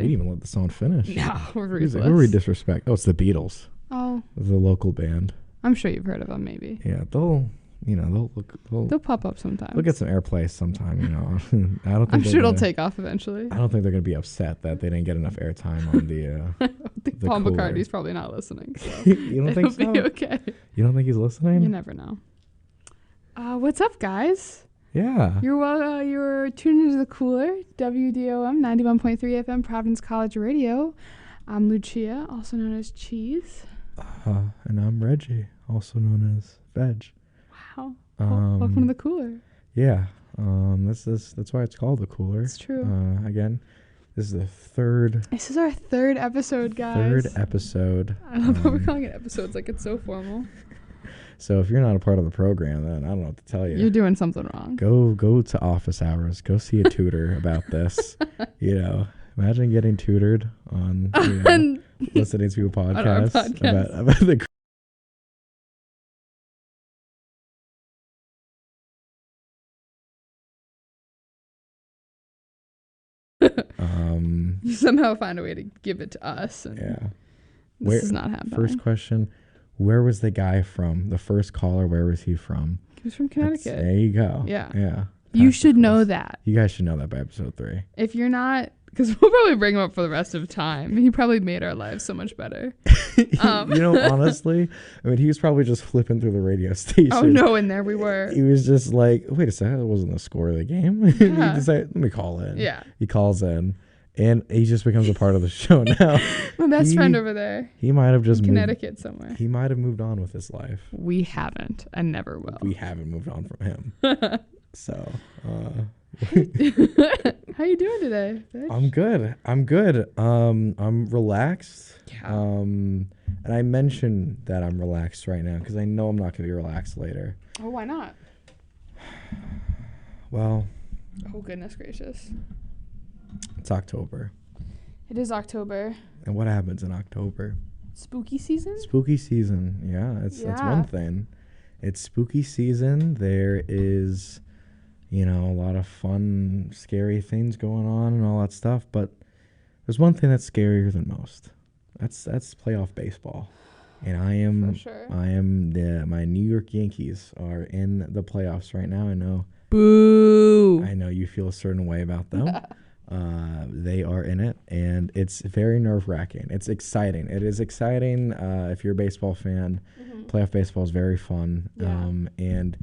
We didn't even let the song finish. No, we're Who ruthless. are we disrespect? Oh, it's the Beatles, Oh, the local band. I'm sure you've heard of them, maybe. Yeah, they'll They'll pop up sometimes. they'll get some airplay sometime. You know, I don't think I'm they're sure it'll gonna- take off eventually. I don't think they're gonna be upset that they didn't get enough airtime on the. I think the Paul cooler. McCartney's probably not listening. So You don't think it'll so? be okay. You don't think he's listening? You never know. What's up, guys? Yeah. You're tuned into the Cooler, WDOM 91.3 FM, Providence College Radio. I'm Lucia, also known as Cheese. And I'm Reggie, also known as Veg. Wow. Welcome to the Cooler. Yeah. That's why it's called the Cooler. It's true. Again, this is the third This is our third episode, guys. episode. I love how we're calling it episodes like it's so formal. So if you're not a part of the program, then I don't know what to tell you. You're doing something wrong. Go to office hours. Go see a tutor about this. You know, imagine getting tutored on listening to a podcast, our podcast. about the. You somehow find a way to give it to us. And Yeah. This is not happening. First question: where was the guy from? The first caller, where was he from? He was from Connecticut. There you go. Yeah. Yeah. You Pass the should know quiz. that. You guys should know that by episode 3. If you're not, because we'll probably bring him up for the rest of time. He probably made our lives so much better. You know, honestly, I mean, he was probably just flipping through the radio station. Oh, no, and there we were. He was just like, wait a second, that wasn't the score of the game. Yeah. He decided, let me call in. Yeah. He calls in, and he just becomes a part of the show now. My best He- friend over there. He might have just moved. Connecticut somewhere. He might have moved on with his life. We haven't and never will. We haven't moved on from him. So, How you doing today, bitch? I'm good. I'm relaxed. Yeah. And I mentioned that I'm relaxed right now because I know I'm not going to be relaxed later. Oh, why not? Well, Oh, goodness gracious. it's October. It is October. And what happens in October? Spooky season? Spooky season. Yeah, that's Yeah. one thing. It's spooky season. There is, you know, a lot of fun, scary things going on and all that stuff. But there's one thing that's scarier than most. That's playoff baseball. And For sure. my New York Yankees are in the playoffs right now. Boo. I know you feel a certain way about them. They are in it, and it's very nerve-wracking. It's exciting. It is exciting if you're a baseball fan. Playoff baseball is very fun, Yeah. and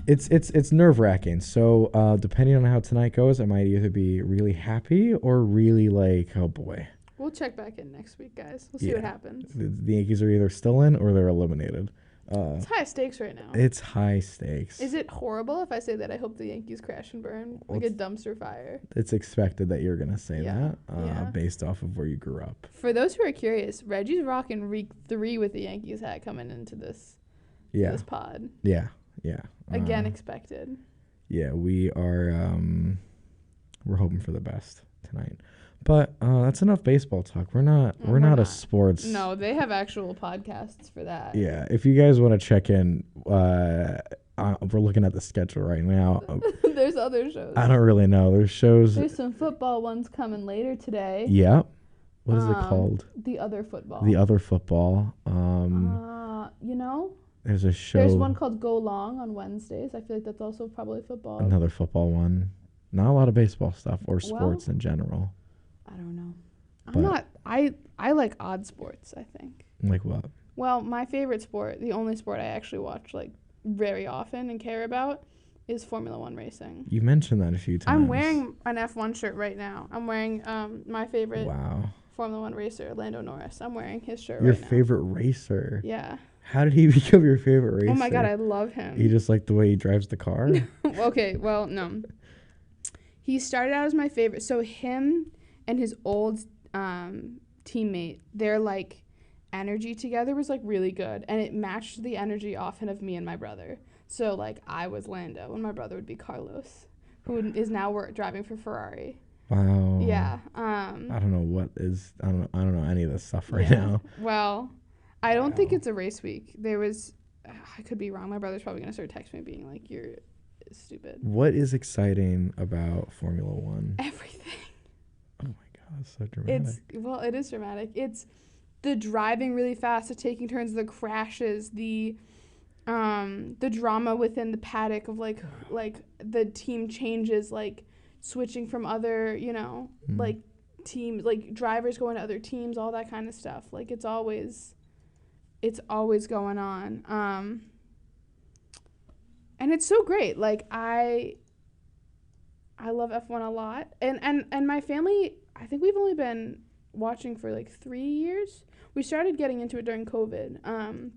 it's nerve-wracking. So depending on how tonight goes, I might either be really happy or really like, oh boy. We'll check back in next week, guys. We'll see Yeah. what happens. The Yankees are either still in or they're eliminated. It's high stakes right now. It's high stakes. Is it horrible if I say that I hope the Yankees crash and burn like a dumpster fire? It's expected that you're gonna say Yeah. that Yeah. based off of where you grew up. For those who are curious, Reggie's rocking week 3 with the Yankees hat coming into this Yeah, this pod. yeah. Again, expected. Yeah, we are. We're hoping for the best tonight, but that's enough baseball talk. We're not. No, we're not a not. sports. No, they have actual podcasts for that. Yeah, if you guys want to check in, we're looking at the schedule right now. There's other shows. I don't really know. There's shows. There's some football ones coming later today. Yeah. What is it Um, called? The other football. The other football. You know, There's a show. there's one called Go Long on Wednesdays. I feel like that's also probably football. Another football one. Not a lot of baseball stuff or sports in general. I don't know. But- I'm not. I like odd sports, I think. Like what? Well, my favorite sport, the only sport I actually watch like very often and care about, is Formula One racing. You mentioned that a few times. I'm wearing an F1 shirt right now. I'm wearing my favorite Wow. Formula One racer, Lando Norris. I'm wearing his shirt Your right now. favorite racer. Yeah. How did he become your favorite racer? Oh my god, I love him. You just like the way he drives the car? Okay, well, no. He started out as my favorite. So him and his old teammate, their like energy together was like really good, and it matched the energy often of me and my brother. So like I was Lando and my brother would be Carlos, who is now driving for Ferrari. Wow. Yeah. I don't know what is. I don't know any of this stuff right Yeah. now. Well, I don't think Wow. it's a race week. There was, I could be wrong. My brother's probably gonna start texting me being like, "You're stupid." What is exciting about Formula One? Everything. Oh my That's so dramatic. It is dramatic. It's the driving really fast, the taking turns, the crashes, the drama within the paddock of like the team changes, like switching from other, like teams, like drivers going to other teams, all that kind of stuff. Like it's always going on. And it's so great. Like I love F1 a lot. And my family, I think we've only been watching for like 3 years. We started getting into it during COVID.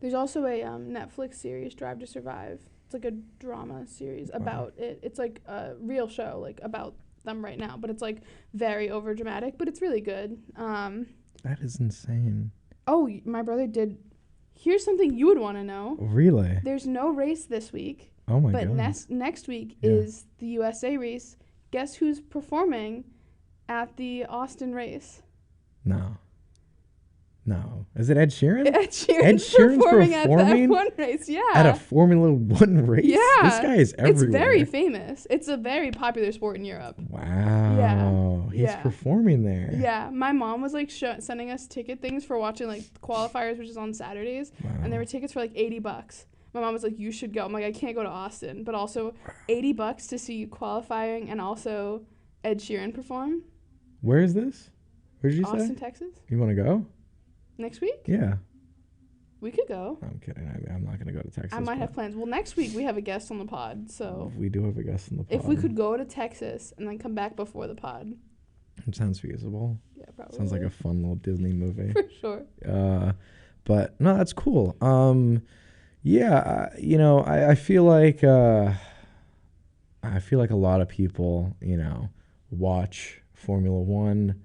There's also a Netflix series, Drive to Survive. It's like a drama series about it. It's like a real show, like about them right now, but it's like very over dramatic, but it's really good. That is insane. Oh, my brother did. Here's something you would want to know. Really? There's no race this week. Oh my God. But next week is the USA race. Guess who's performing at the Austin race? No. Is it Ed Sheeran? Ed Sheeran's performing at the F1 race, yeah. At a Formula One race? Yeah. This guy is everywhere. It's very famous. It's a very popular sport in Europe. Wow. Yeah. He's performing there. Yeah. My mom was like sending us ticket things for watching like qualifiers, which is on Saturdays. Wow. And there were tickets for like $80. My mom was like, you should go. I'm like, I can't go to Austin. But also $80 to see qualifying and also Ed Sheeran perform. Where is this? Where did you say? Austin, Texas. You want to go? Next week? Yeah. We could go. I'm kidding. I'm not going to go to Texas. I might have plans. Well, next week we have a guest on the pod, so... We do have a guest on the pod. If we could go to Texas and then come back before the pod. It sounds feasible. Yeah, probably. Sounds like a fun little Disney movie. For sure. But, no, that's cool. Yeah, I feel like... I feel like a lot of people, watch Formula One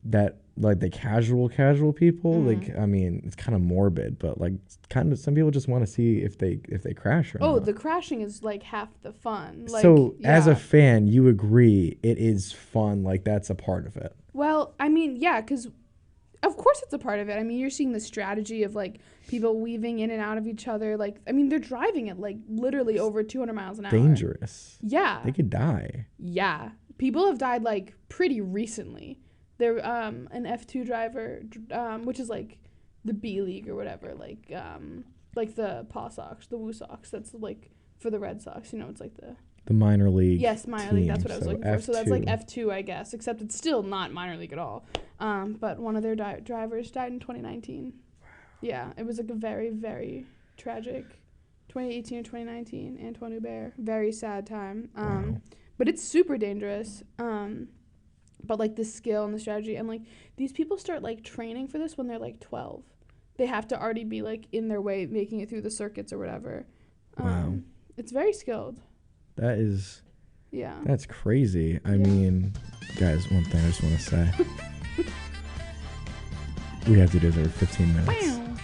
that... like the casual people, like, I mean, it's kind of morbid, but like kind of some people just want to see if they crash or not. Oh, the crashing is like half the fun. Like, so as a fan, you agree it is fun, like that's a part of it. Well, I mean, yeah, because of course it's a part of it. I mean, you're seeing the strategy of like people weaving in and out of each other. Like, I mean, they're driving at like literally over 200 miles an hour. Dangerous. Yeah. They could die. Yeah. People have died like pretty recently. They're an F2 driver, which is like the B League or whatever, like the Paw Sox, the Woo Sox. That's like for the Red Sox. It's like the minor league. Yes, minor league. That's what I was looking for. So that's like F2, I guess, except it's still not minor league at all. But one of their drivers died in 2019. Wow. Yeah, it was like a very, very tragic 2018 or 2019. Antoine Hubert. Very sad time. Wow. But it's super dangerous. But like the skill and the strategy, and like these people start like training for this when they're like 12. They have to already be like in their way, making it through the circuits or whatever. Wow. It's very skilled. That is. Yeah. That's crazy. I mean, guys, one thing I just want to say. We have to do this every 15 minutes. Wow.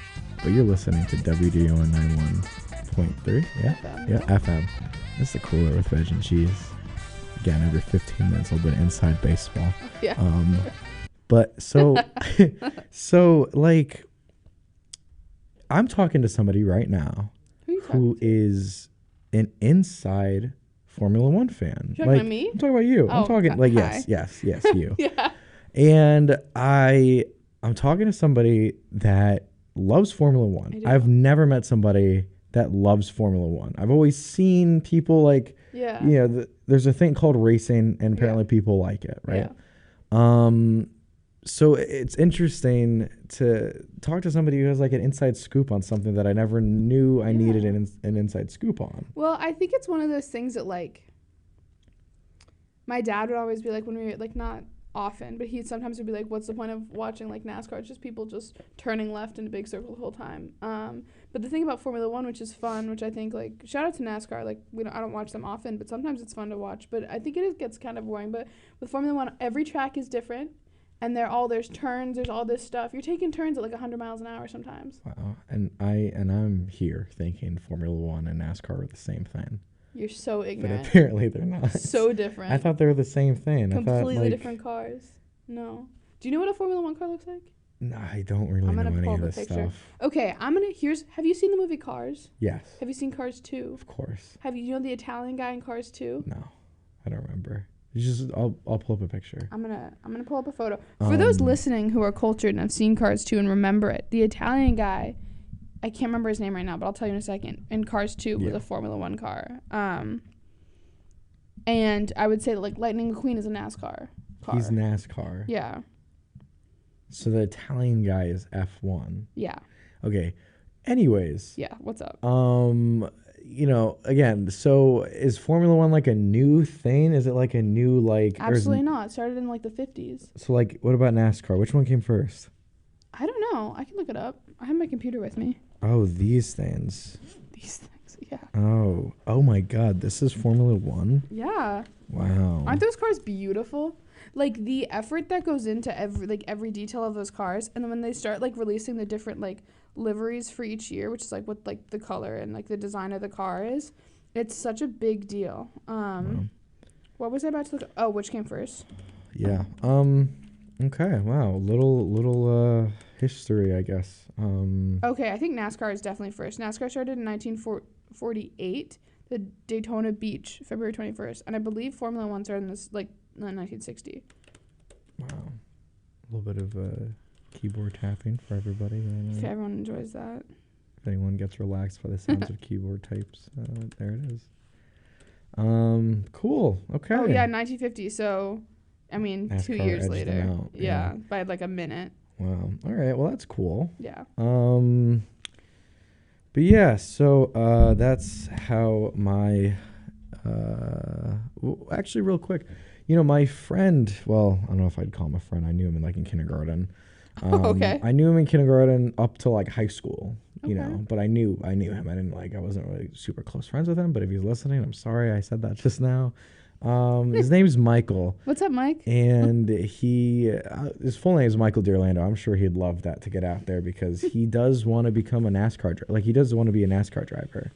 But you're listening to WDO 91.3. Yeah. FM. Yeah. FM. That's the cooler with veg and cheese. Again, every 15 minutes, a little bit of inside baseball. Yeah. But so like, I'm talking to somebody right now who is an inside Formula One fan. You're talking about me? I'm talking about you. I'm talking like hi. yes, you. Yeah. And I'm talking to somebody that loves Formula One. I've never met somebody that loves Formula One. I've always seen people like, there's a thing called racing, and apparently people like it, right? Yeah. So it's interesting to talk to somebody who has like an inside scoop on something that I never knew I needed an inside scoop on. Well, I think it's one of those things that like my dad would always be like, when we were like, not often, but he sometimes would be like, what's the point of watching like NASCAR? It's just people just turning left in a big circle the whole time. But the thing about Formula One, which is fun, which I think like shout out to NASCAR, like I don't watch them often, but sometimes it's fun to watch. But I think it gets kind of boring. But with Formula One, every track is different, and there's turns, there's all this stuff. You're taking turns at like 100 miles an hour sometimes. Wow, and I'm here thinking Formula One and NASCAR are the same thing. You're so ignorant. But apparently they're not. So different. I thought they were the same thing. Completely different cars. No. Do you know what a Formula One car looks like? No, I don't really know any of this stuff. Okay, have you seen the movie Cars? Yes. Have you seen Cars 2? Of course. You know the Italian guy in Cars 2? No, I don't remember. I'll pull up a picture. I'm gonna pull up a photo. For those listening who are cultured and have seen Cars 2 and remember it, the Italian guy, I can't remember his name right now, but I'll tell you in a second. In Cars 2 was a Formula 1 car. And I would say that like Lightning McQueen is a NASCAR car. He's NASCAR. Yeah. So the Italian guy is F1. Yeah. Okay. Anyways. Yeah. What's up? You know, again, so is Formula One like a new thing? Is it like a new like? Absolutely not. It started in like the 50s. So like, what about NASCAR? Which one came first? I don't know. I can look it up. I have my computer with me. Oh, these things. These things. Yeah. Oh my God! This is Formula One. Yeah. Wow. Aren't those cars beautiful? Like the effort that goes into every detail of those cars, and then when they start like releasing the different like liveries for each year, which is like what like the color and like the design of the car is, it's such a big deal. Wow. What was I about to look? Oh, which came first? Yeah. Okay. Wow. Little history, I guess. Okay, I think NASCAR is definitely first. NASCAR started in 1948, the Daytona Beach, February 21st, and I believe Formula One started in this like 1960. Wow. A little bit of keyboard tapping for everybody. If everyone enjoys that. If anyone gets relaxed by the sounds of keyboard types, there it is. Cool. Okay. Oh yeah, 1950. So, I mean, NASCAR 2 years edged later. them out, Yeah, by like a minute. Wow. All right. Well, that's cool. Yeah. But yeah, so that's how my actually real quick, you know, my friend, well, I don't know if I'd call him a friend. I knew him in kindergarten. Okay. I knew him in kindergarten up to like high school, you Okay. know, but I knew him. I wasn't really super close friends with him, but if he's listening, I'm sorry I said that just now. His name's Michael. What's up, Mike? And his full name is Michael D'Orlando. I'm sure he'd love that to get out there because he does want to become a NASCAR driver. Like, he does want to be a NASCAR driver.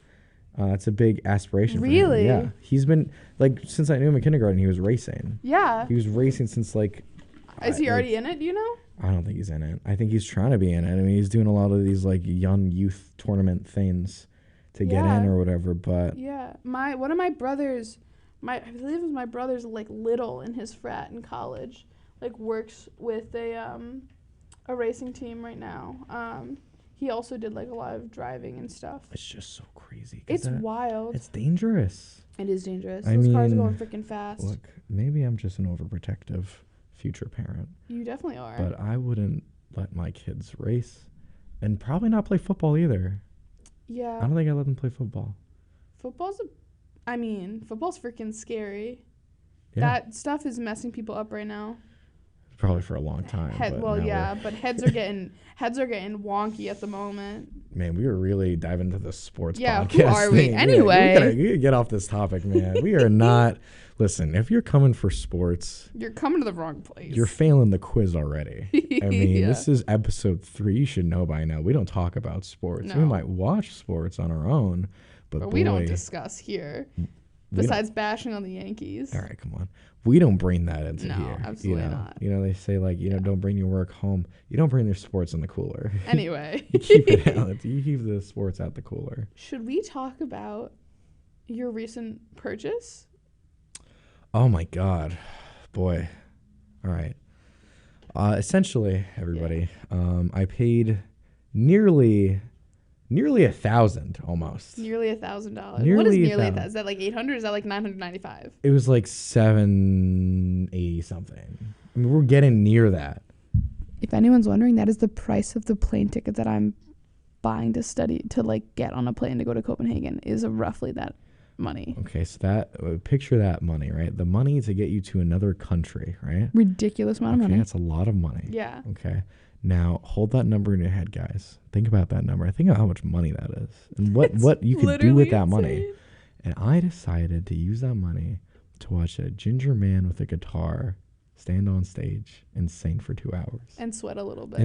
That's a big aspiration for him. Really? Yeah. He's been, like, since I knew him in kindergarten, he was racing. Yeah. He was racing since, like... Is he already in it? Do you know? I don't think he's in it. I think he's trying to be in it. I mean, he's doing a lot of these, like, young youth tournament things to get in or whatever, but... Yeah. One of my brothers... I believe it was my brother's like little in his frat in college, like works with a racing team right now. He also did like a lot of driving and stuff. It's just so crazy. It's wild. It's dangerous. It is dangerous. I Those cars are mean, going freaking fast. Look, maybe I'm just an overprotective future parent. You definitely are. But I wouldn't let my kids race and probably not play football either. Yeah. I don't think I'd let them play football. Football's freaking scary. Yeah. That stuff is messing people up right now. Probably for a long time. But heads are getting wonky at the moment. Man, we were really diving into the sports podcast. Who are we? Anyway. We gotta get off this topic, man. We are not... Listen, if you're coming for sports... You're coming to the wrong place. You're failing the quiz already. I mean, Yeah. This is episode 3. You should know by now. We don't talk about sports. No. We might watch sports on our own, but boy, we don't discuss here. Besides bashing on the Yankees. All right, come on. We don't bring that into here. No, absolutely not. You know, they say, like, don't bring your work home. You don't bring your sports in the cooler. Anyway. You keep it out. You keep the sports at the cooler. Should we talk about your recent purchase? Oh, my God. Boy. All right. Essentially, everybody, I paid nearly $1,000 almost. Nearly $1,000. Nearly What is nearly 1,000? $1,000? Is that like 800? Or is that like 995? It was like 780 something. I mean, we're getting near that. If anyone's wondering, that is the price of the plane ticket that I'm buying to like get on a plane to go to Copenhagen is roughly that money. Okay, so that picture that money, right? The money to get you to another country, right? Ridiculous amount of money. That's a lot of money. Yeah. Okay. Now hold that number in your head, guys. Think about that number. Think about how much money that is, and what you could do with that money. And I decided to use that money to watch a ginger man with a guitar stand on stage and sing for 2 hours. And sweat a little bit.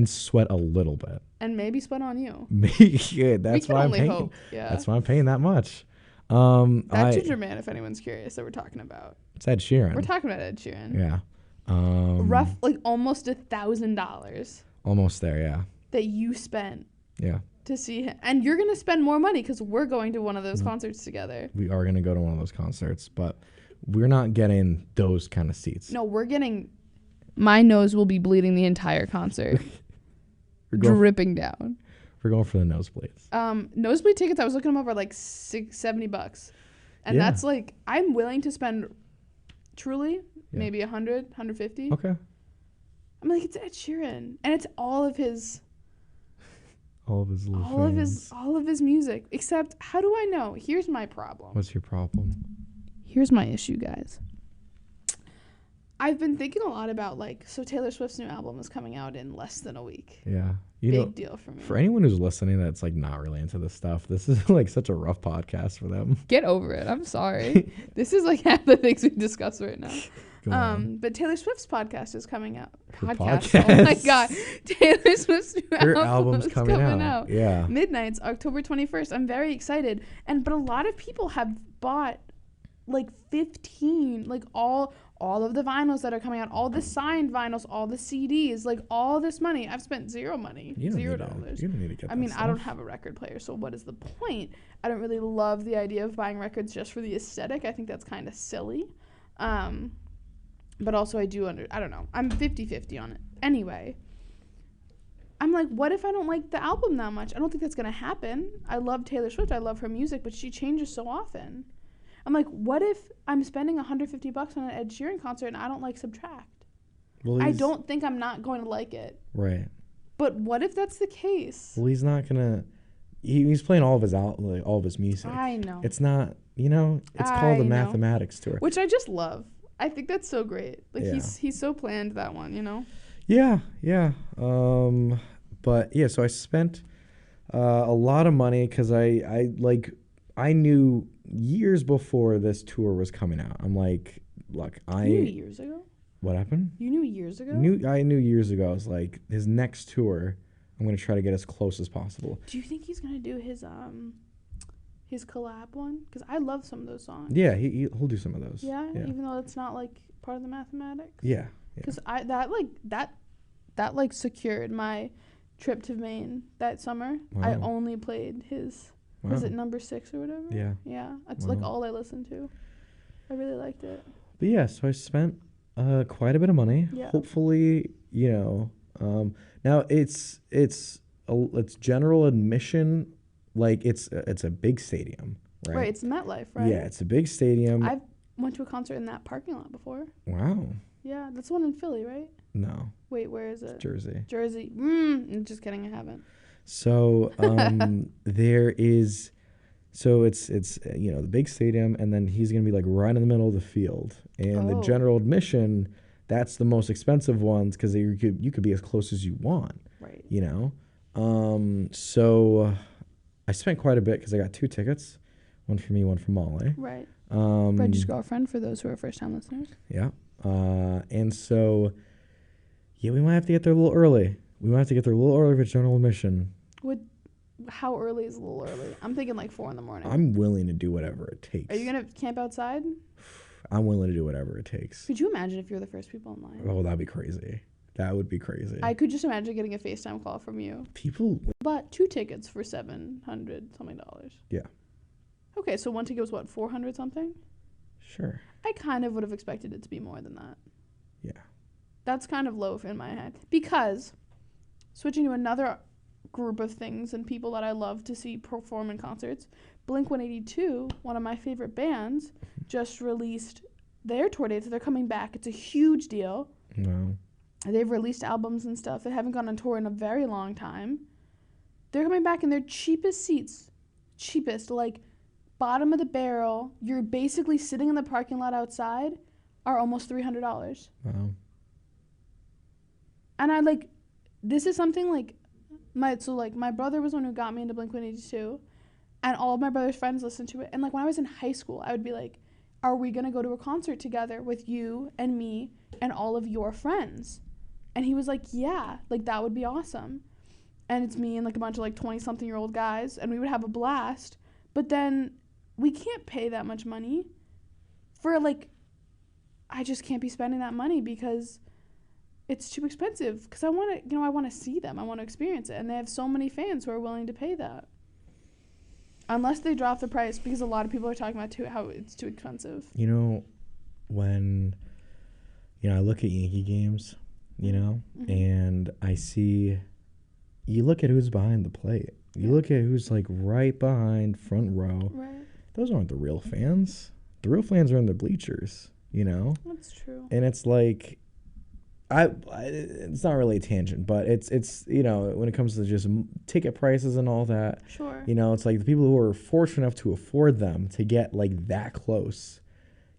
And maybe sweat on you. Yeah, that's why I'm paying. Hope. Yeah. That's why I'm paying that much. That ginger man, if anyone's curious, that we're talking about. It's Ed Sheeran. We're talking about Ed Sheeran. Yeah. Rough, like almost $1,000. Almost there, yeah. That you spent. Yeah. To see him. And you're going to spend more money because we're going to one of those concerts together. We are going to go to one of those concerts, but we're not getting those kind of seats. No, we're getting. My nose will be bleeding the entire concert, dripping down. We're going for the nosebleeds. Nosebleed tickets, I was looking them up, are like $70, and Yeah. that's like I'm willing to spend. Truly, maybe 100, 150. Okay. I'm like, it's Ed Sheeran, and it's all of his All of his little fans. all of his music. Except, how do I know? Here's my problem. What's your problem? Here's my issue, guys. I've been thinking a lot about, like, so Taylor Swift's new album is coming out in less than a week. Yeah. Big deal for me. For anyone who's listening that's like not really into this stuff, this is like such a rough podcast for them. Get over it. I'm sorry. This is like half the things we discuss right now. Go on. But Taylor Swift's podcast is coming out. Her Oh podcast. my god. Taylor Swift's new Her album's is coming out. Yeah. Midnight's October 21st. I'm very excited. But a lot of people have bought like 15, like all of the vinyls that are coming out, all the signed vinyls, all the CDs, like all this money. I've spent zero money. You don't $0. need to get I mean, that I don't stuff. have a record player, so what is the point? I don't really love the idea of buying records just for the aesthetic. I think that's kind of silly. But also I don't know. I'm 50-50 on it. Anyway, I'm like, what if I don't like the album that much? I don't think that's going to happen. I love Taylor Swift. I love her music, but she changes so often. I'm like, what if I'm spending $150 on an Ed Sheeran concert and I don't like Subtract? Well, I don't think I'm not going to like it. Right. But what if that's the case? Well, he's not gonna. He's playing all of his all of his music. I know. It's not. It's called the I know. Mathematics Tour. Which I just love. I think that's so great. Like Yeah. he's so planned, that one, you know? Yeah. But yeah, so I spent a lot of money because I knew years before this tour was coming out. I'm like, look, You knew years ago? What happened? You knew years ago? I knew years ago. I was like, his next tour, I'm gonna try to get as close as possible. Do you think he's gonna do his collab one? Because I love some of those songs. Yeah, he'll do some of those. Yeah, even though it's not like part of the Mathematics. Yeah. Because that secured my trip to Maine that summer. Wow. I only played his. Wow. Was it number 6 or whatever? Yeah. Yeah, that's Wow. like all I listened to. I really liked it. But yeah, so I spent quite a bit of money. Yeah. Hopefully, now it's general admission, like it's a big stadium, right? Right, it's MetLife, right? Yeah, it's a big stadium. I've went to a concert in that parking lot before. Wow. Yeah, that's the one in Philly, right? No, Wait, where is it? Jersey. Jersey. Just kidding, I haven't. So there is, so it's the big stadium, and then he's gonna be like right in the middle of the field, and the Oh. general admission, that's the most expensive ones because you could be as close as you want. Right. So I spent quite a bit because I got 2 tickets, one for me, one for Molly. Right. Um, Reggie's girlfriend, for those who are first-time listeners. Yeah. And so, yeah, we might have to get there a little early. We might have to get there a little early for general admission. How early is a little early? I'm thinking like 4 a.m. I'm willing to do whatever it takes. Are you going to camp outside? I'm willing to do whatever it takes. Could you imagine if you're the first people in line? Oh, that'd be crazy. That would be crazy. I could just imagine getting a FaceTime call from you. People. But 2 tickets for $700 something. Yeah. Okay, so 1 ticket was what, 400 something? Sure. I kind of would have expected it to be more than that. Yeah. That's kind of low in my head. Because, switching to another group of things and people that I love to see perform in concerts, Blink-182, one of my favorite bands, just released their tour dates. They're coming back. It's a huge deal. Wow. They've released albums and stuff. They haven't gone on tour in a very long time. They're coming back in their cheapest seats. Cheapest, like bottom of the barrel. You're basically sitting in the parking lot outside, are almost $300. Wow. And this is something my brother was the one who got me into Blink-182, and all of my brother's friends listened to it. And when I was in high school, I would be like, are we going to go to a concert together with you and me and all of your friends? And he was like, yeah, that would be awesome. And it's me and a bunch of 20-something-year-old guys, and we would have a blast. But then we can't pay that much money for I just can't be spending that money because it's too expensive. Because I want to see them. I want to experience it. And they have so many fans who are willing to pay that. Unless they drop the price, because a lot of people are talking about how it's too expensive. when, I look at Yankee games, and I see, you look at who's behind the plate. You look at who's like right behind front row. Right. Those aren't the real fans. The real fans are in the bleachers, That's true. And it's like, it's not really a tangent, but it's when it comes to just ticket prices and all that, Sure. it's like the people who are fortunate enough to afford them to get like that close,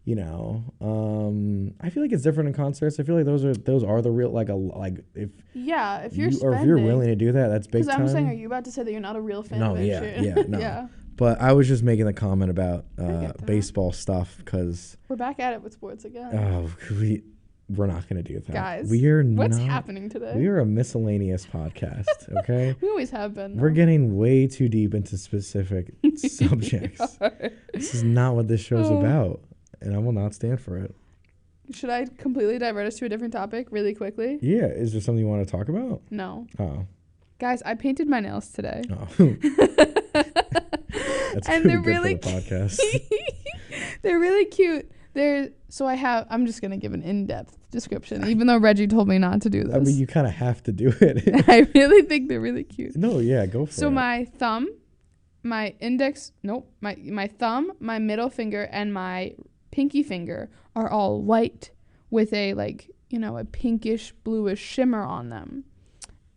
I feel like it's different in concerts. I feel like those are the real if if you're willing to do that, that's big time. Because I'm saying, are you about to say that you're not a real fan? No, of no. Yeah. But I was just making the comment about get that. baseball stuff because We're back at it with sports again. we're not going to do that. Guys, what's happening today? We are a miscellaneous podcast, okay? We always have been. We're getting way too deep into specific subjects. This is not what this show's about, and I will not stand for it. Should I completely divert us to a different topic really quickly? Yeah. Is there something you want to talk about? No. Oh. Guys, I painted my nails today. Oh. That's and they're really really good for the podcast. They're really cute. I'm just going to give an in-depth description, even though Reggie told me not to do this. I mean, you kind of have to do it. I really think they're really cute. No, yeah, go for it. So my thumb, my thumb, my middle finger, and my pinky finger are all white with a a pinkish bluish shimmer on them.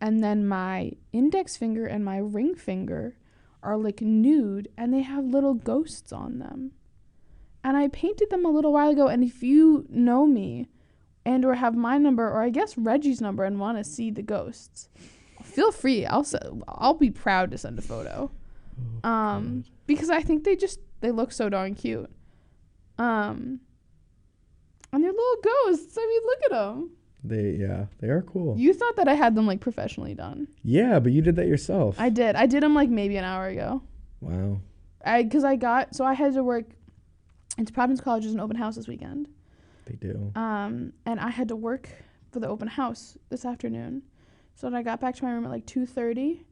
And then my index finger and my ring finger are like nude and they have little ghosts on them. And I painted them a little while ago, and if you know me and or have my number or I guess Reggie's number and want to see the ghosts, feel free. I'll be proud to send a photo. Because I think they look so darn cute. And they're little ghosts. I mean, look at them. They are cool. You thought that I had them like professionally done. Yeah, but you did that yourself. I did them like maybe an hour ago. Wow. I had to work. It's Providence College is an open house this weekend. They do. And I had to work for the open house this afternoon. So then I got back to my room at like 2:30,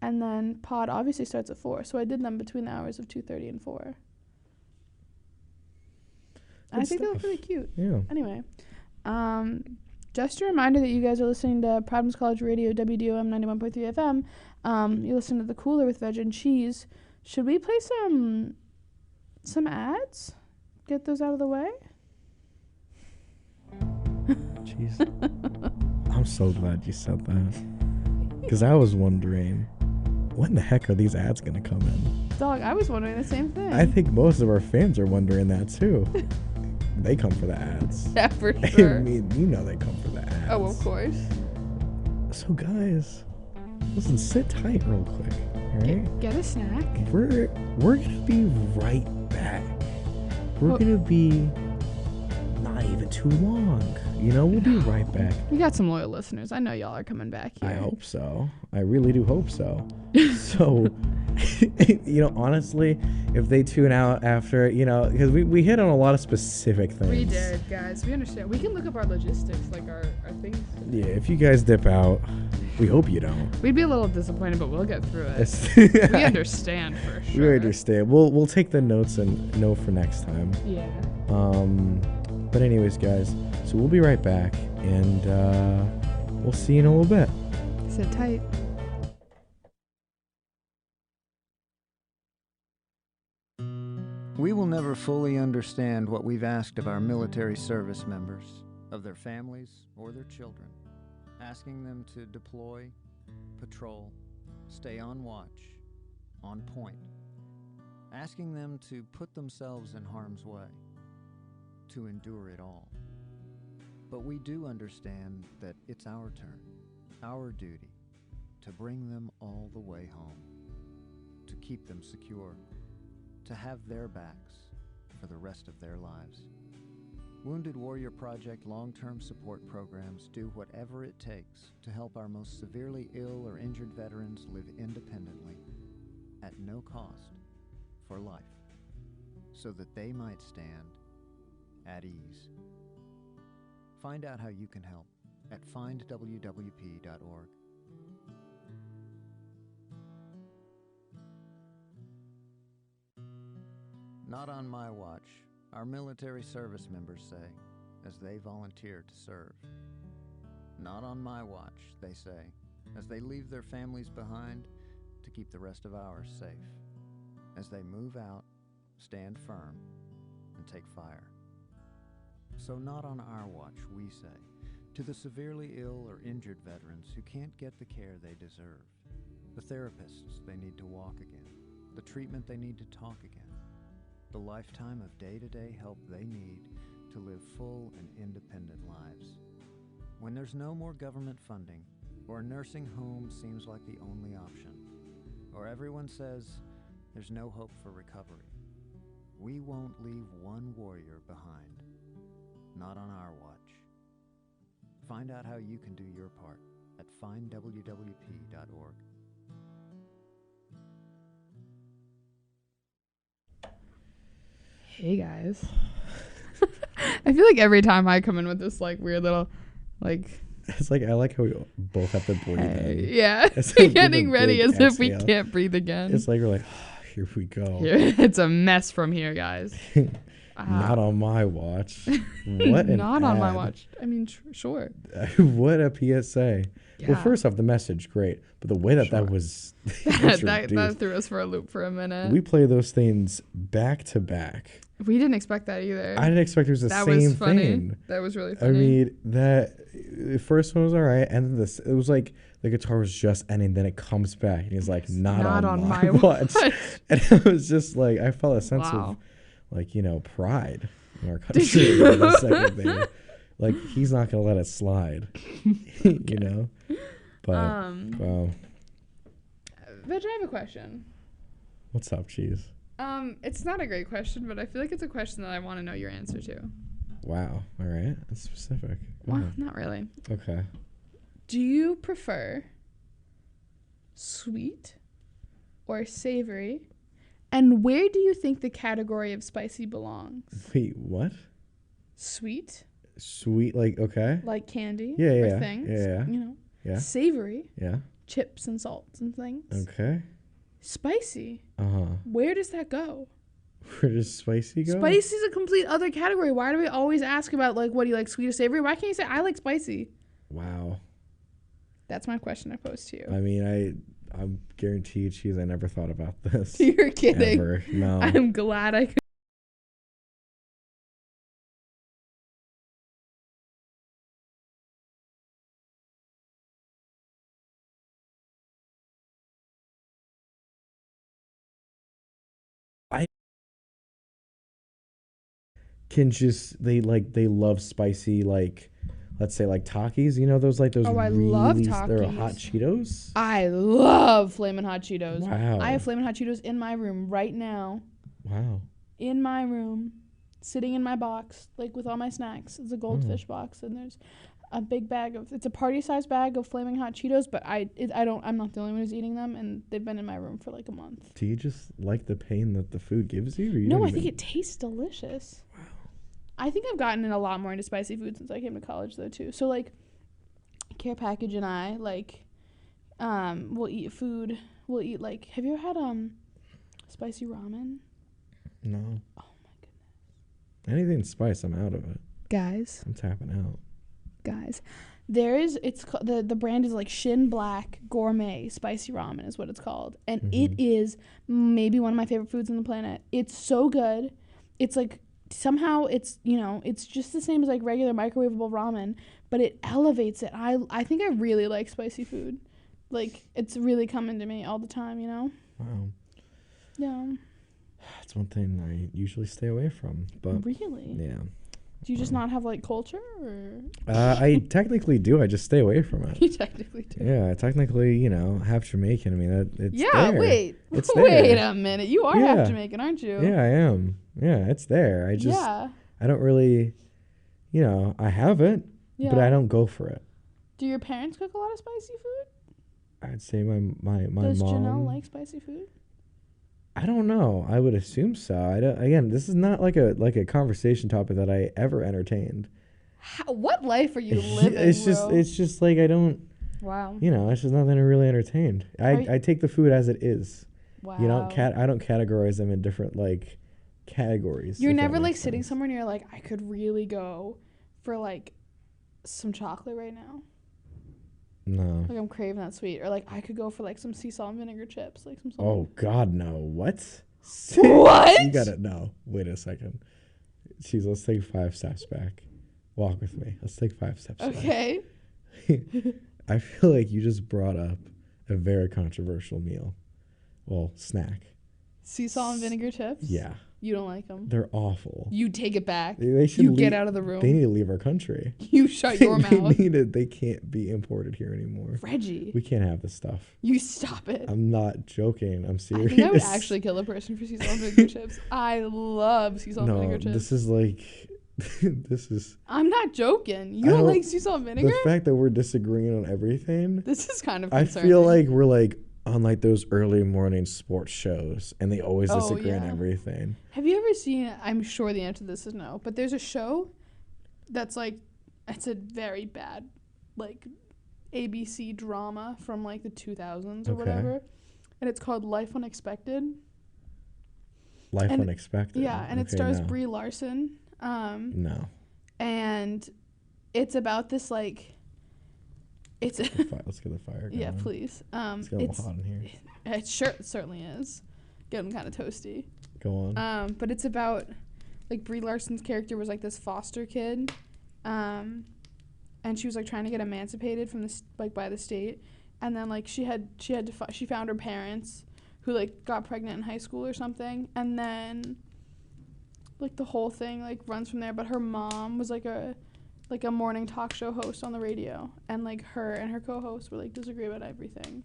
and then pod obviously starts at 4. So I did them between the hours of 2:30 and 4. And I think they look really cute. Yeah. Anyway, just a reminder that you guys are listening to Providence College Radio, WDOM 91.3 FM. You listen to The Cooler with Veg and Cheese. Should we play some ads? Get those out of the way? Jeez. I'm so glad you said that. Because I was wondering, when the heck are these ads going to come in? Dog, I was wondering the same thing. I think most of our fans are wondering that too. They come for the ads. Yeah, for sure. I mean, they come for the ads. Oh, of course. So, guys, listen, sit tight real quick, all right? Get a snack. We're going to be right back. We're going to be not even too long. We'll be right back. We got some loyal listeners. I know y'all are coming back here. I hope so. I really do hope so. So, honestly, if they tune out after, because we hit on a lot of specific things. We did, guys. We understand. We can look up our logistics, like our things. Yeah, if you guys dip out, we hope you don't. We'd be a little disappointed, but we'll get through it. We understand for sure. We understand. We'll take the notes and know for next time. Yeah. But anyways, guys, so we'll be right back, and we'll see you in a little bit. Sit tight. We will never fully understand what we've asked of our military service members, of their families or their children, asking them to deploy, patrol, stay on watch, on point, asking them to put themselves in harm's way, to endure it all. But we do understand that it's our turn, our duty, to bring them all the way home, to keep them secure, to have their backs for the rest of their lives. Wounded Warrior Project long-term support programs do whatever it takes to help our most severely ill or injured veterans live independently, at no cost, for life, so that they might stand at ease. Find out how you can help at findwwp.org. Not on my watch. our military service members say as they volunteer to serve. Not on my watch, they say, as they leave their families behind to keep the rest of ours safe. As they move out, stand firm, and take fire. So not on our watch, we say, to the severely ill or injured veterans who can't get the care they deserve, the therapists they need to walk again, the treatment they need to talk again, the lifetime of day-to-day help they need to live full and independent lives. When there's no more government funding, or a nursing home seems like the only option, or everyone says there's no hope for recovery, we won't leave one warrior behind. Not on our watch. Find out how you can do your part at findwwp.org. Hey guys. I feel like every time I come in with this like weird little like It's like I like how we both have to breathe in. yeah. It's like Getting with a ready big as if we exhale. can't breathe again. It's like we're like, here we go. It's a mess from here, guys. Not on my watch. What an Not on my ad. watch. I mean, sure. What a PSA. Yeah. Well, first off, the message, great. But the way that Sure. that was that introduced, threw us for a loop for a minute. we play those things back to back. We didn't expect that either. I didn't expect it was the that same was funny. thing. That was really funny. I mean, the first one was all right. And then it was like the guitar was just ending. Then it comes back. And he's like, not on my watch. And it was just like, I felt a sense Wow. of, like, pride in our country for the second there. Like, he's not going to let it slide, But, wow. Veg, I have a question. What's up, Cheese? It's not a great question, but I feel like it's a question that I want to know your answer to. Wow. All right. That's specific. Go Well, ahead. not really. Okay. Do you prefer sweet or savory? And where do you think the category of spicy belongs? Wait, what? Sweet, Sweet, like, okay. like candy Yeah, or yeah, things. yeah. Yeah. Savory, Yeah. chips and salts and things. Okay. Spicy, Uh-huh. where does that go? Where does spicy go? Spicy is a complete other category. Why do we always ask about, like, what do you like, sweet or savory? Why can't you say, I like spicy? Wow. That's my question I posed to you. I mean, I'm guaranteed, Cheese, I never thought about this. You're kidding. Ever. No. I'm glad I could. Can just they love spicy, like, let's say, like Takis, those, like, those Oh, I really love they're Takis. hot Cheetos. I love Flamin' Hot Cheetos. Wow. I have Flamin' Hot Cheetos in my room right now. Wow. In my room, sitting in my box, like with all my snacks. It's a goldfish box, and there's a big bag of. It's a party-sized bag of Flaming Hot Cheetos, but I'm not the only one who's eating them, and they've been in my room for like a month. Do you just like the pain that the food gives you? Or you No, don't I think even- it tastes delicious. Wow. I think I've gotten in a lot more into spicy food since I came to college, though, too. So, like, Care Package and I, like, we'll eat food. We'll eat, like, have you ever had spicy ramen? No. Oh, my goodness. Anything spice, I'm out of it. Guys. I'm tapping out. The brand is like Shin Black Gourmet Spicy Ramen is what it's called. And Mhm. it is maybe one of my favorite foods on the planet. It's so good. It's like, somehow it's, it's just the same as like regular microwavable ramen, but it elevates it. I think I really like spicy food. Like, it's really coming to me all the time, Wow. Yeah. That's one thing I usually stay away from. But Really? yeah. Do you just not have like culture, or I technically do. I just stay away from it. you technically do? Yeah, I technically, half Jamaican. I mean, it's Yeah, there. wait. It's Wait there. a minute. You are Yeah. half Jamaican, aren't you? Yeah, I am. Yeah, it's there. I just, yeah. I don't really, I have it, Yeah. but I don't go for it. Do your parents cook a lot of spicy food? I'd say my Does mom. Janelle like spicy food? I don't know. I would assume so. I don't, again, this is not like a conversation topic that I ever entertained. What life are you living, it's bro? just like I don't. Wow. It's just nothing I really entertained. I take the food as it is. Wow. I don't categorize them in different, like, categories. You're if that never like makes sitting sense. somewhere and you're like, I could really go for like some chocolate right now. No. Like I'm craving that sweet. Or like I could go for like some sea salt and vinegar chips. Like some Oh God, no. What? What? You gotta no. Wait a second. Jeez, let's take 5 steps back. Walk with me. Let's take 5 steps back. Okay. I feel like you just brought up a very controversial meal. Well, snack. Sea salt and vinegar chips? Yeah. You don't like them. They're awful. You take it back. They should You leave, get out of the room. They need to leave our country. You shut your mouth. They can't be imported here anymore. Reggie, We can't have this stuff. you stop it. I'm not joking. I'm I serious. think I would actually kill a person for sea salt and vinegar chips. I love sea salt and No, vinegar chips. this is like, this is I'm not joking. You I don't don't- like sea salt and vinegar? the fact that we're disagreeing on everything. This is kind of I concerning. feel like we're like on like those early morning sports shows, and they always Oh, disagree on yeah. everything. Have you ever seen, I'm sure the answer to this is no, but there's a show that's like, it's a very bad, like, ABC drama from like the 2000s or Okay. whatever. And it's called Life Unexpected. Life And- unexpected. Yeah, and it Okay, stars no. Brie Larson. No. And it's about this, like, it's, Let's get the fire going. yeah, please. It's getting a little hot in here. It certainly is. Getting kind of toasty. Go on. But it's about like Brie Larson's character was like this foster kid, and she was like trying to get emancipated from this like by the state, and then like she found her parents who like got pregnant in high school or something, and then like the whole thing like runs from there. But her mom was like a morning talk show host on the radio, and like her and her co-host were like disagree about everything,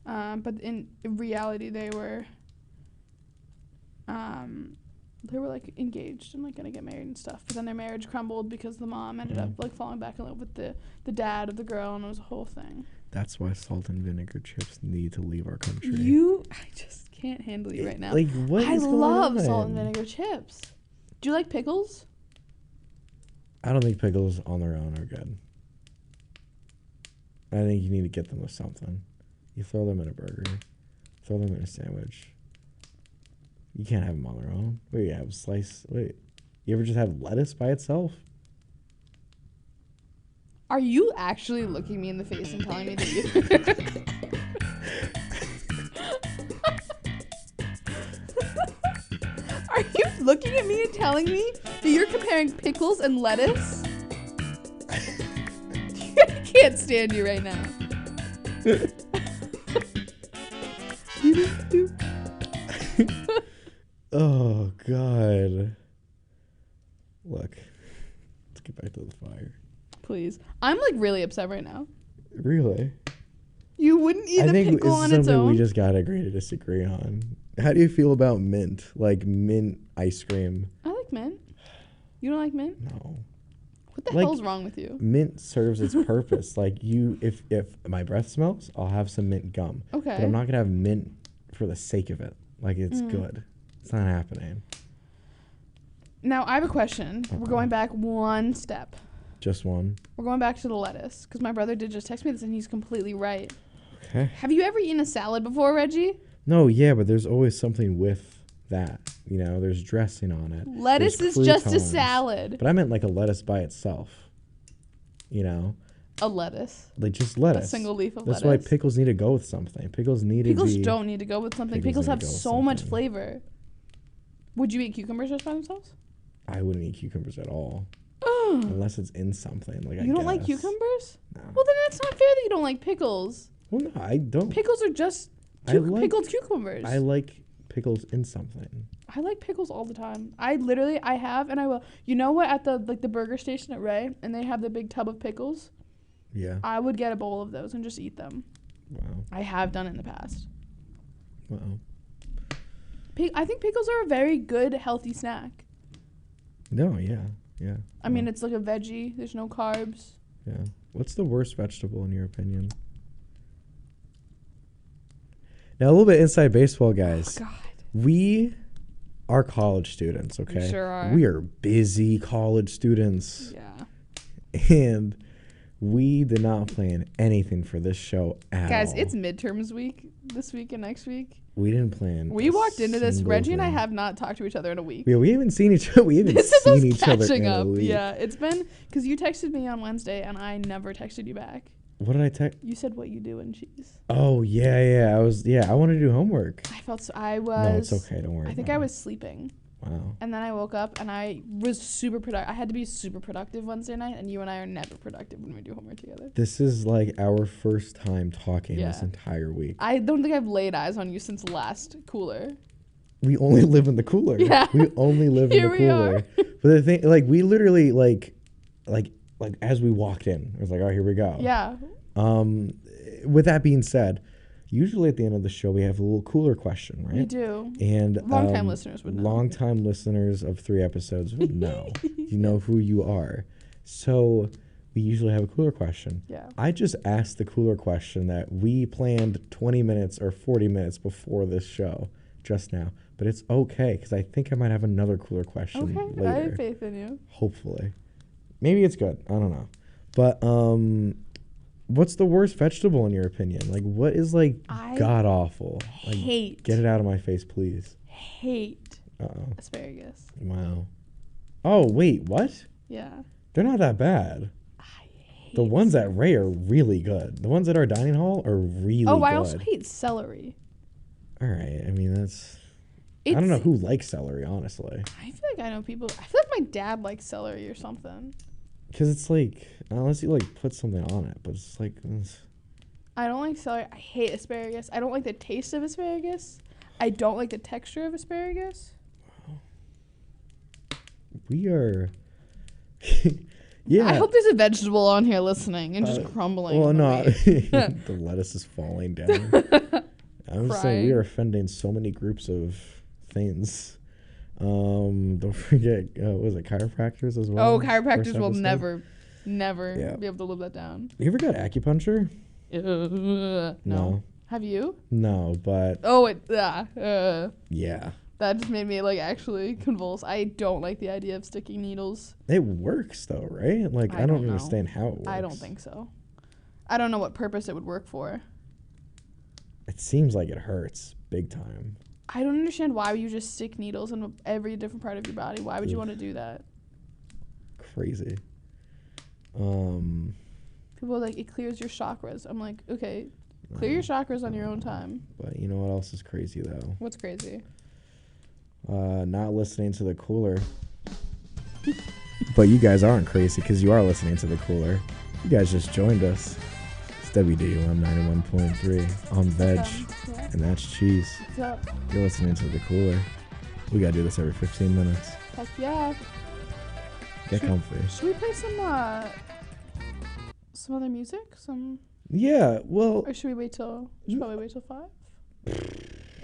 but in reality they were like engaged and like gonna get married and stuff, but then their marriage crumbled because the mom ended up like falling back in love with the dad of the girl, and it was a whole thing. That's why salt and vinegar chips need to leave our country. I just can't handle you right now. Like, what I is going love on? salt and vinegar chips. Do you like pickles? I don't think pickles on their own are good. I think you need to get them with something. You throw them in a burger, throw them in a sandwich. You can't have them on their own. Wait, you have slice. Wait, you ever just have lettuce by itself? Are you actually looking me in the face and telling me that you Are you looking at me and telling me that you're comparing pickles and lettuce? I can't stand you right now. Oh God. Look, let's get back to the fire. Please. I'm like really upset right now. Really? You wouldn't eat I a think pickle it's on its something own. we just gotta agree to disagree on. How do you feel about mint? Like mint ice cream? I like mint. You don't like mint? No. What the Like- hell's wrong with you? Mint serves its purpose. Like if my breath smells, I'll have some mint gum. Okay. But I'm not gonna have mint for the sake of it. Like it's Mm. good. It's not happening. Now I have a question. We're Uh-oh. going back one step. Just one. We're going back to the lettuce because my brother did just text me this and he's completely right. Okay. Have you ever eaten a salad before, Reggie? No, yeah, but there's always something with that. You know, there's dressing on it. Lettuce There's is just a croutons. salad. But I meant like a lettuce by itself. You know, A lettuce. like just lettuce. A single leaf of That's lettuce. why pickles need to go with something. Pickles need to Pickles be. don't need to go with something. Pickles Pickles need have to go with so much something. flavor. Would you eat cucumbers just by themselves? I wouldn't eat cucumbers at all unless it's in something. Like You don't like cucumbers? No. Well, then it's not fair that you don't like pickles. Well, no, I don't. Pickles are just pickled cucumbers. I like pickles in something. I like pickles all the time. I have and I will. You know what? At the burger station at Ray, and they have the big tub of pickles. Yeah. I would get a bowl of those and just eat them. Wow. I have done it in the past. Wow. I think pickles are a very good, healthy snack. No. Yeah. Yeah. I mean, it's like a veggie. There's no carbs. Yeah. What's the worst vegetable in your opinion? Now a little bit inside baseball, guys. Oh, God. We are college students, okay? sure are. We are busy college students. Yeah. And We did not plan anything for this show at Guys, all. it's midterms week this week and next week. We didn't plan. We a walked into this. single Reggie and I thing. have not talked to each other in a week. Yeah, we haven't seen each other. We haven't This is us seen each other catching in up. a week. Yeah, it's been because you texted me on Wednesday and I never texted you back. What did I text? You said what you do in cheese. Oh yeah. I wanted to do homework. I felt so. I was. No, it's okay. Don't worry. I think about I it. was sleeping. Wow. And then I woke up and I was super productive. I had to be super productive Wednesday night, and you and I are never productive when we do homework together. This is like our first time talking this Yeah. entire week. I don't think I've laid eyes on you since last cooler. We only live in the cooler. Yeah. We only live in Here the we are. cooler. But the thing, like, we literally, like as we walked in, it was like, oh, here we go. Yeah. With that being said, usually at the end of the show, we have a little cooler question, right? We do. And Longtime listeners would know. Longtime listeners of 3 episodes would know. You know who you are. So we usually have a cooler question. Yeah. I just asked the cooler question that we planned 20 minutes or 40 minutes before this show just now. But it's okay because I think I might have another cooler question Okay. later. I have faith in you. Hopefully. Maybe it's good. I don't know. But what's the worst vegetable in your opinion? Like what is like I god awful? Like hate. get it out of my face, please. Hate Uh-oh. asparagus. Wow. Oh, wait, what? Yeah. They're not that bad. I hate. The ones at Ray are really good. The ones at our dining hall are really good. Oh, I also hate celery. All right. I mean, that's... It's, I don't know who likes celery, honestly. I feel like I know people. I feel like my dad likes celery or something. Because it's like, unless you like put something on it, but it's like... I don't like celery. I hate asparagus. I don't like the taste of asparagus. I don't like the texture of asparagus. We are... yeah. I hope there's a vegetable on here listening and just crumbling. Well, in the no. way. The lettuce is falling down. I'm saying we are offending so many groups of things. Don't forget, what was it, chiropractors as well? Oh, chiropractors First will episode? never Yeah. be able to live that down. You ever got acupuncture? No. Have you? No, but Oh, yeah. that just made me like actually convulse. I don't like the idea of sticking needles. It works though, right? Like I don't know. understand how it works. I don't think so. I don't know what purpose it would work for. It seems like it hurts big time. I don't understand why you just stick needles in every different part of your body. Why would you Ugh. want to do that? Crazy. People are like, it clears your chakras. I'm like, okay, clear your chakras on your own time. But you know what else is crazy though? What's crazy? Not listening to the cooler. But you guys aren't crazy because you are listening to the cooler. You guys just joined us. It's WDUM 91.3 on veg, Yeah. and that's cheese. What's up? You're listening to the cooler. We gotta do this every 15 minutes. Heck yeah. Get comfy. Should we play some other music? Yeah, well, Or should we wait till? Should probably wait till 5.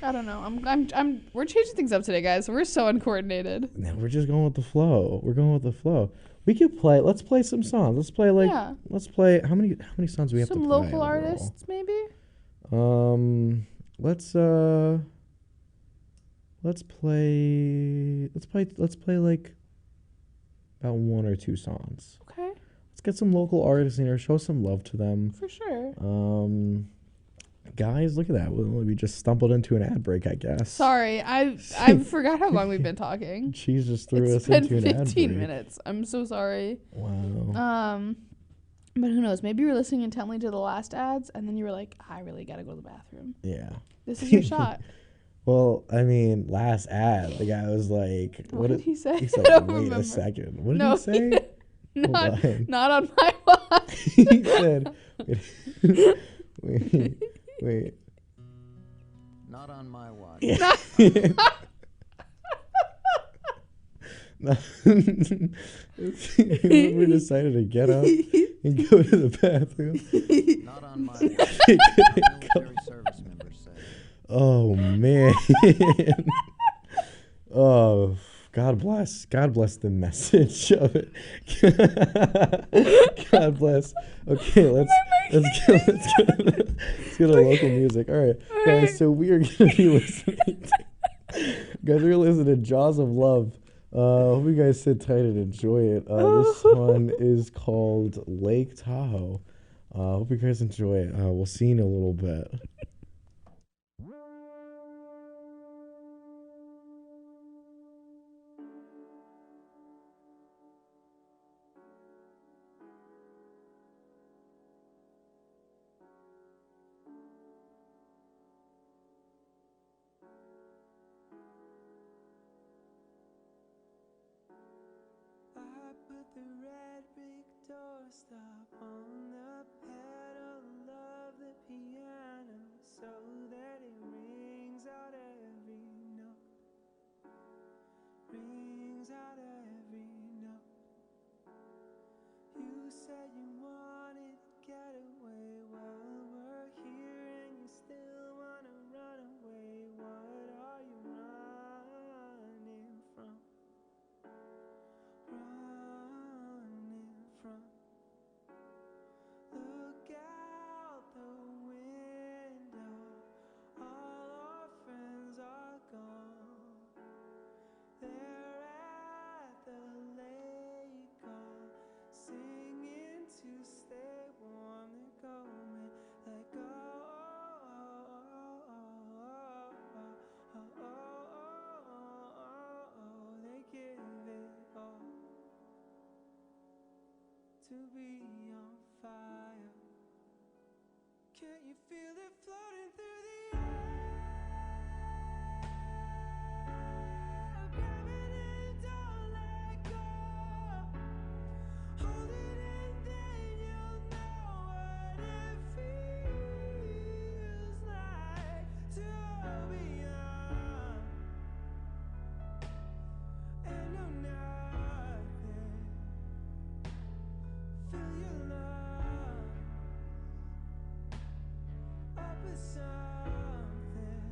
I don't know. We're changing things up today, guys. We're so uncoordinated. no, we're just going with the flow. We're going with the flow. We could play. Let's play some songs. Let's play like. Yeah. Let's play. How many songs do we have Some to play? local overall? artists, maybe. Let's play like about 1 or 2 songs. Okay, Let's get some local artists in here. Show some love to them. for sure. Guys, look at that. We just stumbled into an ad break, I guess. Sorry, I forgot how long we've been talking. Cheese just threw It's us been into an ad 15 break. minutes. I'm so sorry. Wow. But who knows? Maybe you were listening intently to the last ads, and then you were like, I really gotta go to the bathroom. Yeah. This is your shot. Well, I mean, last ad, the guy was like, What did he say? He I said, don't wait remember. a second. What did No, he say? not on my watch. He said, wait. Not on my watch. We decided to get up and go to the bathroom. Not on my watch. Military service members say. Oh, man. Oh, God bless the message of it. God bless. Okay, let's get a local music. All right, guys. So we are gonna be listening. Guys, we're listening to "Jaws of Love" Hope you guys sit tight and enjoy it. This one is called Lake Tahoe. Hope you guys enjoy it. We'll see you in a little bit. I put the red brick doorstop on the pedal of the piano so that it rings out every note. Rings out every note. You said you wanted to get away. Well, we're here and you still wanna run away. What are you running from? Running from. Look out the window. All our friends are gone. They're at the lake, all singing to stay warm. They're going, let go. They give it all to be on fire. Can't you feel it floating through the air? Gravity, don't let go. Hold it and then you'll know what it feels like to be young and know nothing. Feel your love up with something.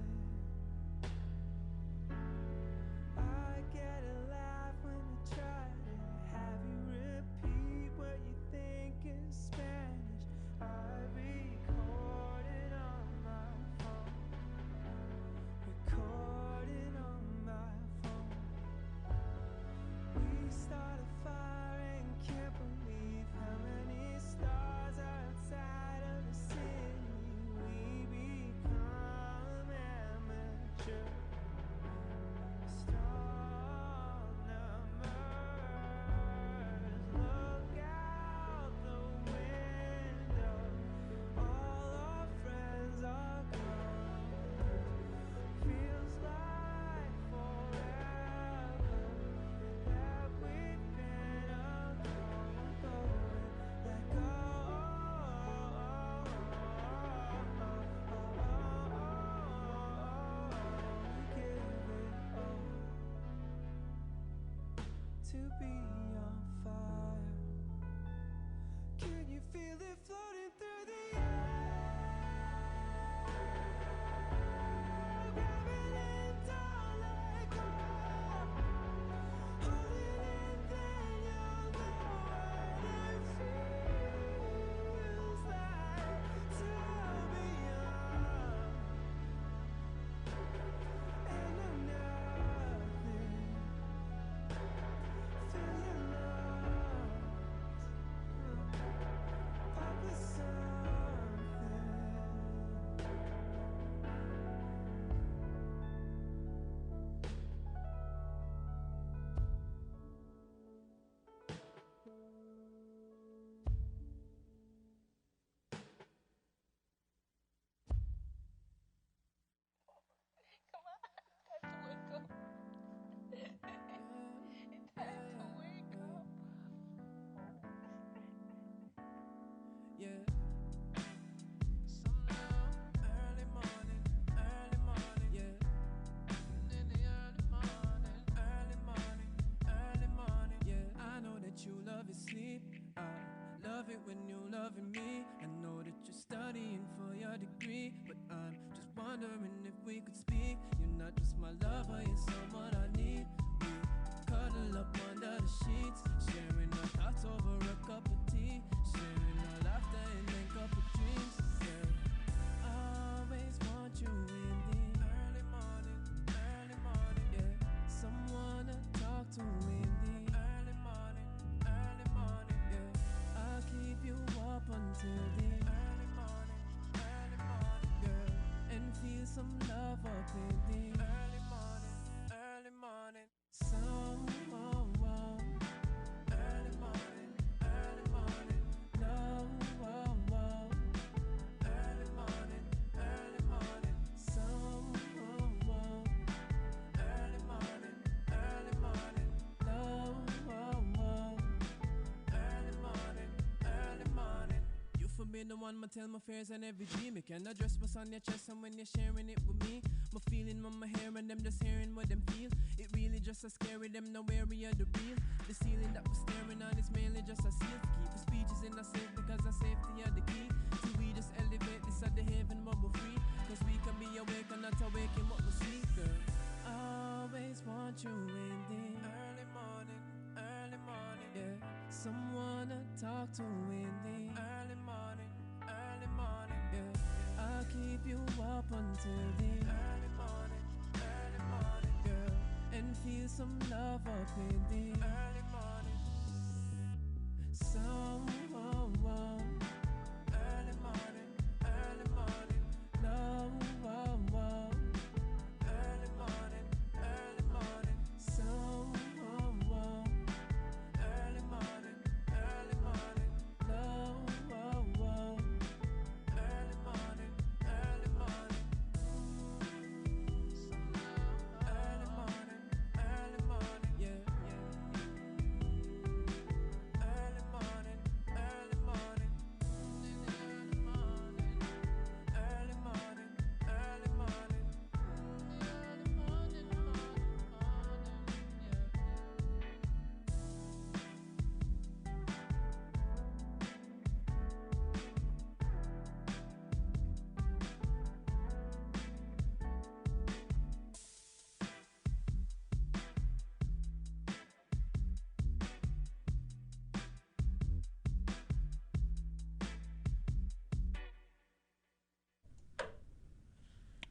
I get a laugh when I try to have you repeat what you think is Spanish. I record it on my phone. Record it on my phone. We start a fire and can't believe how many stars are outside of the city. We become amateur. Strong numbers. Look out the window. All our friends are gone. Feels like forever that we've been alone. Let go. We give it all to be on fire. Can you feel it floating through the air? Gravity, don't let go. Hold it and then you'll know what it feels like to be young and know nothing. Feel your love up with something. Come on, time to wake up. It's time to wake up. Yeah. Early morning, yeah. In the early morning, yeah. I know that you love your sleep. I love it when you're loving me. I know that you're studying for your degree, but I'm just wondering if we could speak. You're not just my lover, you're someone I need. We cuddle up under the sheets, sharing our thoughts over a cup of tea, sharing our laughter and a cup of dreams. Yeah. I always want you in the early morning, yeah. Someone to talk to up in the early morning. Early morning, no, early morning, some, early morning, no, early morning. You for be the one, ma tell my fears and every dream. You can address what's on your chest, and when you're sharing it with me, my feeling on my hair and them just hearing what them feel. It really just a scary, them no wary of the real. The ceiling that we're staring on is mainly just a seal to keep the speeches in a safe, because the safety are the key. So we just elevate this at the heaven where we're free, cause we can be awake and not awake in what we see, girl. Always want you in the early morning, yeah. Someone to talk to in the early morning, yeah. I'll keep you up until the early morning, girl, and feel some love up in the early morning. Someone, early morning, no, early morning, someone, early morning, no, early morning, yeah, early morning, early morning,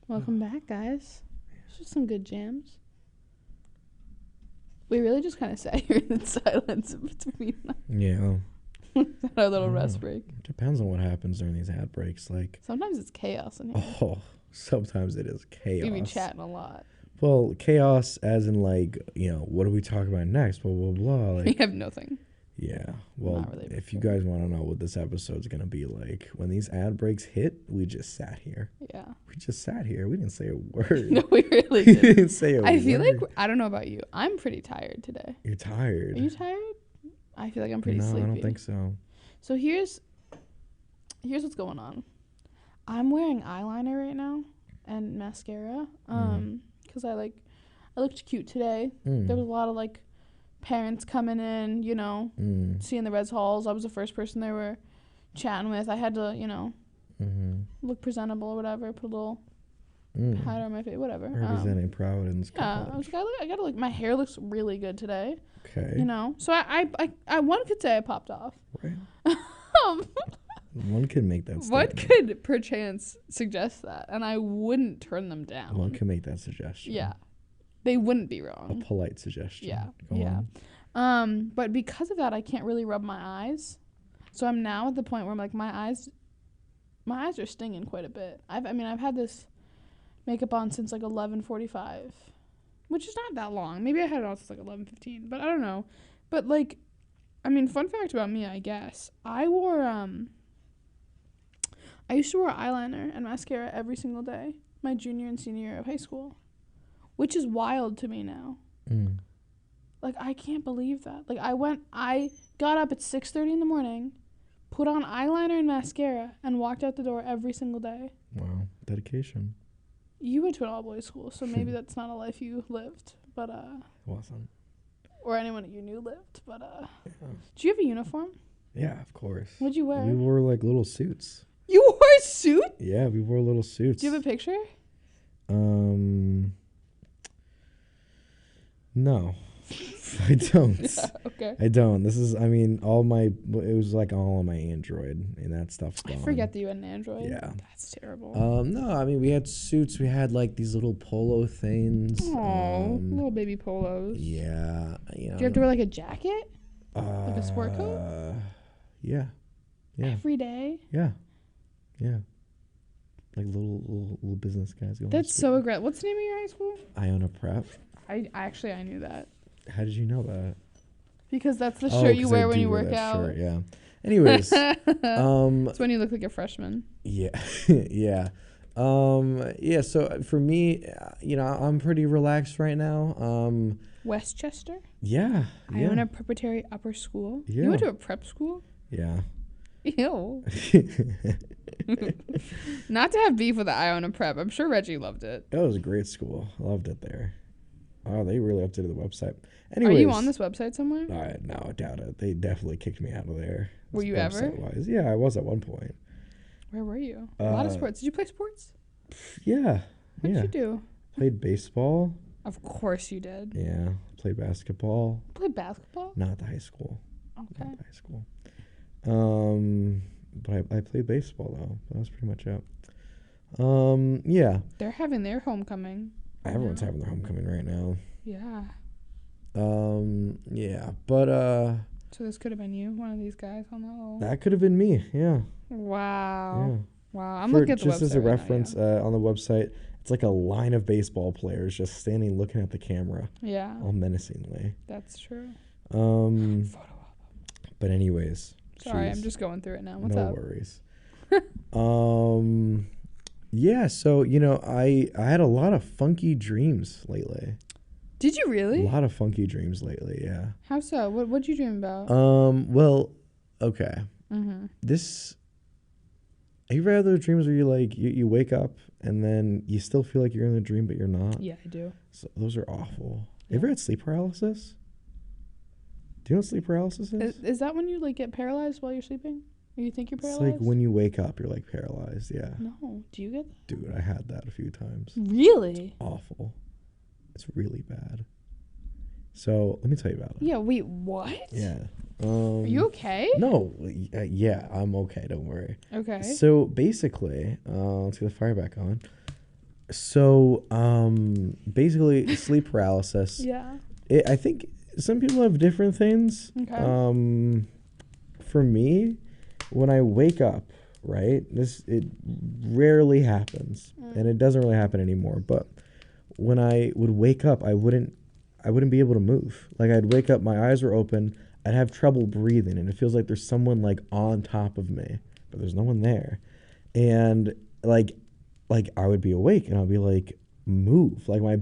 Welcome back, guys. Those are some good jams. We really just kind of sat here in silence between Yeah. our little Mm. rest break. Depends on what happens during these ad breaks. Like, Sometimes it's chaos in here. oh, sometimes it is chaos. We be chatting a lot. Well, chaos as in like, what do we talk about next? Blah, blah, blah. We Like, have nothing. yeah. Well, Not really if you guys want to know what this episode's going to be like, when these ad breaks hit, we just sat here. Yeah. We just sat here. We didn't say a word. No, we really We didn't. didn't say a word. I feel like, I don't know about you. I'm pretty tired today. You're tired. Are you tired? I feel like I'm pretty no, sleepy. I don't think so. So here's what's going on. I'm wearing eyeliner right now and mascara. Because I looked cute today. There was a lot of like parents coming in, seeing the res halls. I was the first person they were chatting with. I had to, look presentable or whatever. Put a little hat on my face, whatever. Representing Providence. Yeah, I was like, I gotta look. My hair looks really good today. Okay. So I one could say I popped off. Right. One could make that One statement. could perchance suggest that, and I wouldn't turn them down. One could make that suggestion. Yeah, they wouldn't be A wrong. polite suggestion. Yeah, Go yeah. on. But because of that, I can't really rub my eyes. So I'm now at the point where I'm like, my eyes are stinging quite a bit. I've had this makeup on since like 11:45, which is not that long. Maybe I had it on since like 11:15, but I don't know. But like, fun fact about me, I guess. I used to wear eyeliner and mascara every single day my junior and senior year of high school, which is wild to me now. Like, I can't believe that. Like, I got up at 6:30 in the morning, put on eyeliner and mascara, and walked out the door every single day. Wow. Dedication. You went to an all-boys school, so maybe that's not a life you lived, but, It wasn't. or anyone that you knew lived, but, Yeah. do you have a uniform? Yeah, of course. What'd you wear? We wore like little suits. You wore a suit? Yeah, we wore little suits. Do you have a picture? No. I don't. Yeah, okay. I don't. This is, it was like all on my Android, and that stuff's gone. I forget that you had an Android. Yeah. That's terrible. No, we had suits. We had like these little polo things. Oh, little baby polos. Yeah. Do you have to wear like a jacket? Like a sport coat? Yeah. Yeah. Every day? Yeah. Yeah. like little business guys going. That's so aggressive. What's the name of your high school? Iona Prep. I knew that How did you know that? because that's the Oh, shirt you 'cause I wear when do you wear work that out. shirt, yeah. Anyways, It's when you look like a freshman. yeah, yeah, yeah. So for me, I'm pretty relaxed right now. Westchester, Yeah, yeah, Iona Preparatory Upper School. Yeah. You went to a prep school? yeah. Ew. Not to have beef with the Iona Prep. I'm sure Reggie loved it. That was a great school. Loved it there. Oh, they really updated the website. Are Anyways, you on this website somewhere? No, I doubt it. They definitely kicked me out of there. Were you ever? website-wise. Yeah, I was at one point. Where were you? A lot of Uh, sports. Did you play sports? Yeah, What did yeah. you do? Played baseball. Of course you did. Yeah, played basketball. Played basketball? Not at the high school. Okay. Not at the high school. But I played baseball though. That was pretty much it. Yeah. They're having their homecoming. Everyone's having their homecoming right now. Yeah. Yeah. But So this could have been you, one of these guys on the whole. that could have been me. Yeah. Wow. Yeah. Wow. I'm For, looking at the website. just as a right now, reference, on the website, it's like a line of baseball players just standing looking at the camera, yeah. all menacingly. That's true. Um, Photo album. but anyways, Sorry, jeez, I'm just going through it now. What's no up? worries. Yeah. So I had a lot of funky dreams lately. Did you really? A lot of funky dreams lately. Yeah. How so? What'd you dream about? Well, okay. Mm-hmm. This. Have you ever had those dreams where you wake up and then you still feel like you're in a dream but you're not? Yeah, I do. So those are awful. Yeah. You ever had sleep paralysis? Do you know what sleep paralysis is? Is that when you like get paralyzed while you're sleeping? Or you think you're It's paralyzed? like when you wake up, you're like paralyzed. Yeah. No. Do you get that? Dude, I had that a few times. Really? Awful. It's really bad. So let me tell you about it. Yeah. Wait. What? Yeah. Are you okay? No. Yeah, I'm okay. Don't worry. Okay. So basically, let's get the fire back on. So basically, sleep paralysis. Yeah. I think some people have different things. Okay. For me, when I wake up, right, it rarely happens, and it doesn't really happen anymore. But when I would wake up, I wouldn't be able to move. Like I'd wake up, my eyes were open, I'd have trouble breathing, and it feels like there's someone like on top of me, but there's no one there, and like I would be awake, and I'd be like, move, like my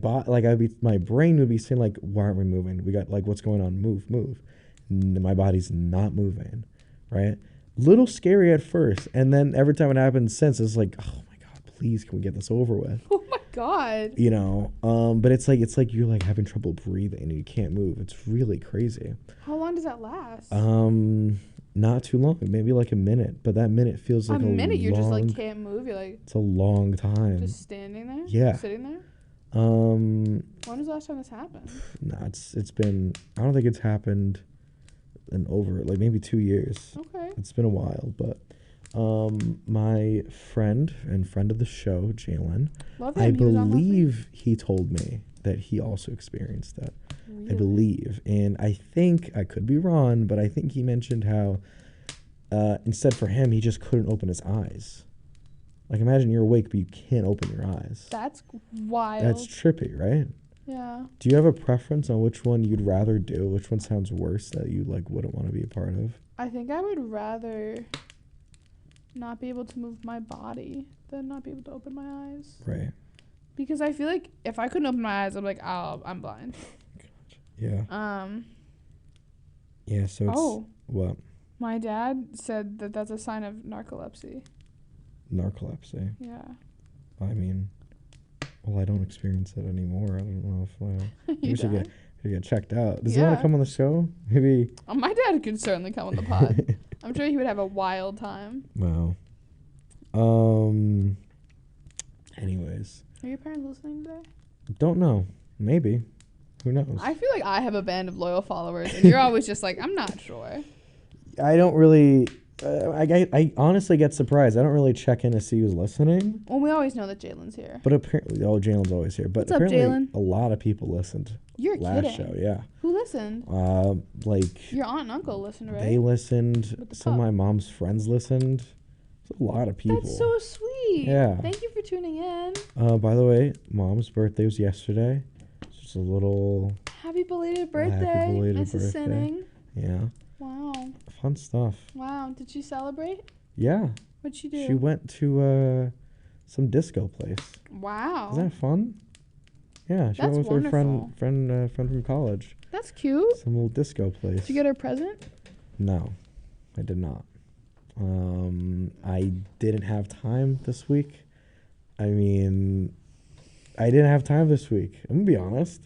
brain would be saying like, why aren't we moving? We got like, what's going on? Move. My body's not moving, right? Little scary at first, and then every time it happens since, it's like, oh my god, please, can we get this over with? Oh my god. But it's like you're like having trouble breathing and you can't move. It's really crazy. How long does that last? Not too long, maybe like a minute, but that minute feels like a minute. You're just like long- can't move. You're like it's a long time. just standing there. Yeah. Sitting there. When was the last time this happened? Nah, it's been, I don't think it's happened in over like maybe 2 years. Okay. It's been a while, but my friend of the show, Jalen, Love him. I He was on last week. believe he told me that he also experienced that. I Really? believe, and I think I could be wrong, but I think he mentioned how instead for him he just couldn't open his eyes. Like imagine you're awake but you can't open your eyes. That's wild. That's trippy, right? yeah. Do you have a preference on which one you'd rather do? Which one sounds worse that you like wouldn't want to be a part of? I think I would rather not be able to move my body than not be able to open my eyes. Right. Because I feel like if I couldn't open my eyes, I'm like, oh, I'm blind. Yeah. Yeah. So it's Oh. what? My dad said that that's a sign of narcolepsy. Narcolepsy. Yeah. I mean, well, I don't experience it anymore. I don't know if You we should died? get checked out. Does he want Yeah. to come on the show? Maybe. Oh, my dad could certainly come on the pod. I'm sure he would have a wild time. Wow. Anyways, Are your parents listening today? don't know. Maybe. Who knows? I feel like I have a band of loyal followers, and you're always just like, I'm not sure. I don't really. I honestly get surprised. I don't really check in to see who's listening. Well, we always know that Jalen's here. But apparently, Jalen's always here. But What's up, apparently, Jalen? a lot of people listened You're last kidding. show. Yeah. Who listened? Like Your aunt and uncle listened, right? they listened. With the Some of pup. my mom's friends listened. It's a lot of people. That's so sweet. Yeah. Thank you for tuning in. By the way, Mom's birthday was yesterday. Just a little, Happy belated birthday, belated Mrs. birthday. Sinning. yeah, Wow. fun stuff. Wow. Did she celebrate? Yeah, What'd she do? she went to some disco place. Wow. Isn't that fun? Yeah, she That's went with her wonderful. friend from college. That's cute. Some little disco place. Did you get her a present? No, I did not. I didn't have time this week. I mean, I didn't have time this week. I'm gonna be honest.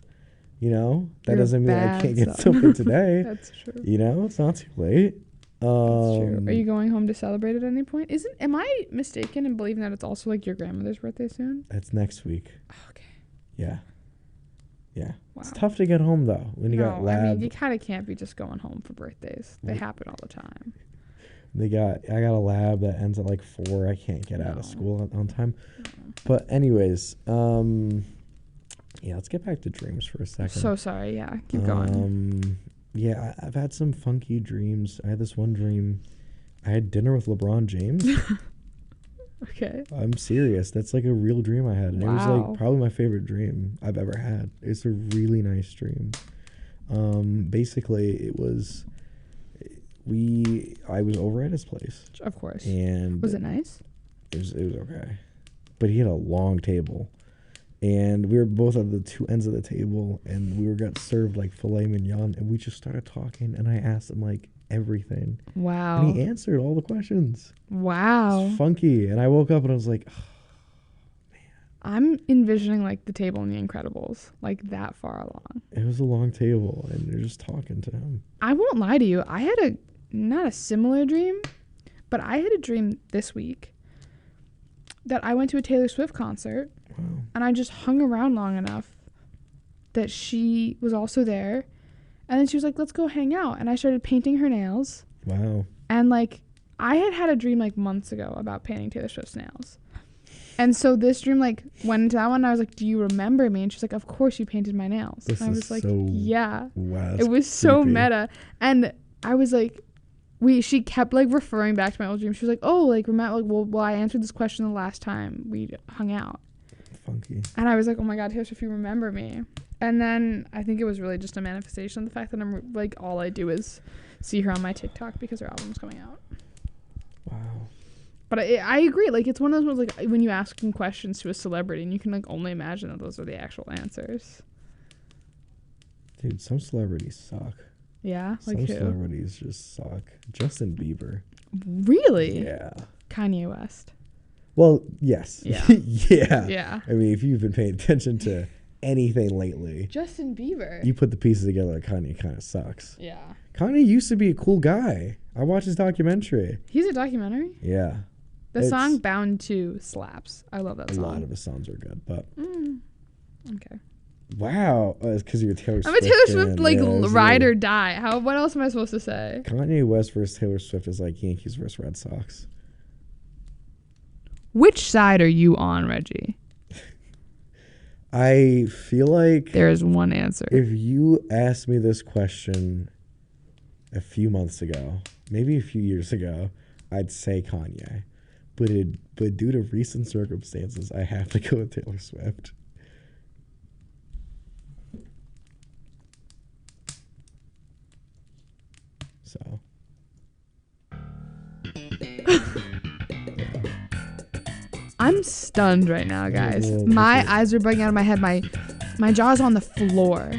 You know, that You're a doesn't mean I bad can't get son. something today. That's true. You know, it's not too late. That's true. Are you Um, going home to celebrate at any point? Am I mistaken in believing that it's also like your grandmother's birthday soon? It's next week. Okay. Yeah. Yeah. It's Wow. tough to get home though when you got No, I lab. mean, you kind of can't be just going home for birthdays. They Yeah. happen all the time. I got a lab that ends at like 4. I can't get out No. of school on time. No. But anyways, yeah, let's get back to dreams for a second. So sorry. Yeah, keep going. Yeah, I've had some funky dreams. I had this one dream. I had dinner with LeBron James. Okay. I'm serious. That's like a real dream I had. And it was Wow. like probably my favorite dream I've ever had. It's a really nice dream. Basically it was I was over at his place Of course. and Was it nice? it was okay. But he had a long table. And we were both at the two ends of the table and we got served like filet mignon and we just started talking and I asked him like everything. Wow. And he answered all the questions. Wow. It's funky. And I woke up and I was like, I'm envisioning like the table in The Incredibles, like that far along. it was a long table and you're just talking to him. I won't lie to you. I had not a similar dream, but I had a dream this week that I went to a Taylor Swift concert Wow. and I just hung around long enough that she was also there. And then she was like, let's go hang out. And I started painting her nails. Wow. And like, I had a dream like months ago about painting Taylor Swift's nails. And so this dream like went into that one. And I was like, do you remember me? And she's like, of course you painted my nails. This and I is was like, so- yeah. Wow. It was so creepy. meta. And I was like, she kept like referring back to my old dream. She was like, oh, like remember, like, well, I answered this question the last time we hung out. Funky. And I was like, oh my God, Taylor Swift, you remember me. And then I think it was really just a manifestation of the fact that I'm like, all I do is see her on my TikTok because her album's coming out. Wow. But I agree. Like, it's one of those ones, like, when you asking questions to a celebrity and you can, like, only imagine that those are the actual answers. Dude, some celebrities suck. Yeah? Like Some who? celebrities just suck. Justin Bieber. Really? Yeah. Kanye West. Well, yes. Yeah. Yeah. Yeah. I mean, if you've been paying attention to anything lately, Justin Bieber. you put the pieces together that Kanye kind of sucks. Yeah. Kanye used to be a cool guy. I watched his documentary. He's a documentary. Yeah. The It's- song Bound to slaps. I love that A song. lot of his songs are good, but Okay. wow, it's because you're a Taylor I'm Swift. a Taylor Swift, fan. like, Yeah, it's ride like- or die. What else am I supposed to say? Kanye West versus Taylor Swift is like Yankees versus Red Sox. Which side are you on, Reggie? I feel like There is one answer. if you asked me this question a few months ago, maybe a few years ago, I'd say Kanye. But due to recent circumstances, I have to go with Taylor Swift. So. I'm stunned right now, guys. Yeah, My that's it. eyes are bugging out of my head. My jaw's on the floor.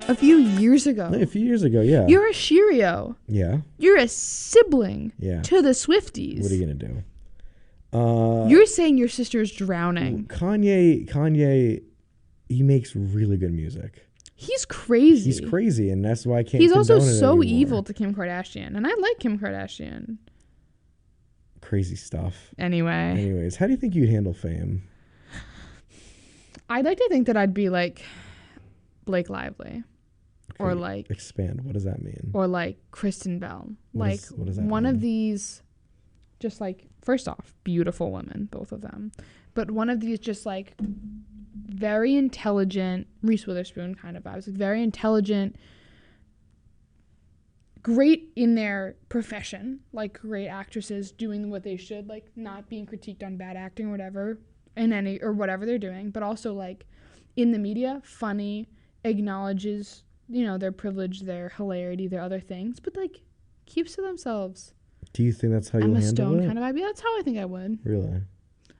A few years ago. A few years ago, yeah. You're a Cheerio. Yeah, You're a sibling yeah. to the Swifties. What are you gonna do? You're saying your sister's drowning. Kanye, he makes really good music. He's crazy. He's crazy, and that's why I can't. He's also condone it so anymore. evil to Kim Kardashian. And I like Kim Kardashian. Crazy stuff. Anyway, Anyways, how do you think you'd handle fame? I'd like to think that I'd be like Blake Lively. Or Okay, like expand. What does that mean? or like Kristen Bell. What Like what does that one mean? of these, just like, first off, beautiful women, both of them. But one of these just like very intelligent, Reese Witherspoon kind of vibes, like very intelligent, great in their profession, like great actresses doing what they should, like not being critiqued on bad acting or whatever in any or whatever they're doing, but also like in the media, funny, acknowledges, you know, their privilege, their hilarity, their other things, but like keeps to themselves. Do you think that's how you'll Emma handle Stone it? kind of vibe. Yeah, that's how I think I would. Really?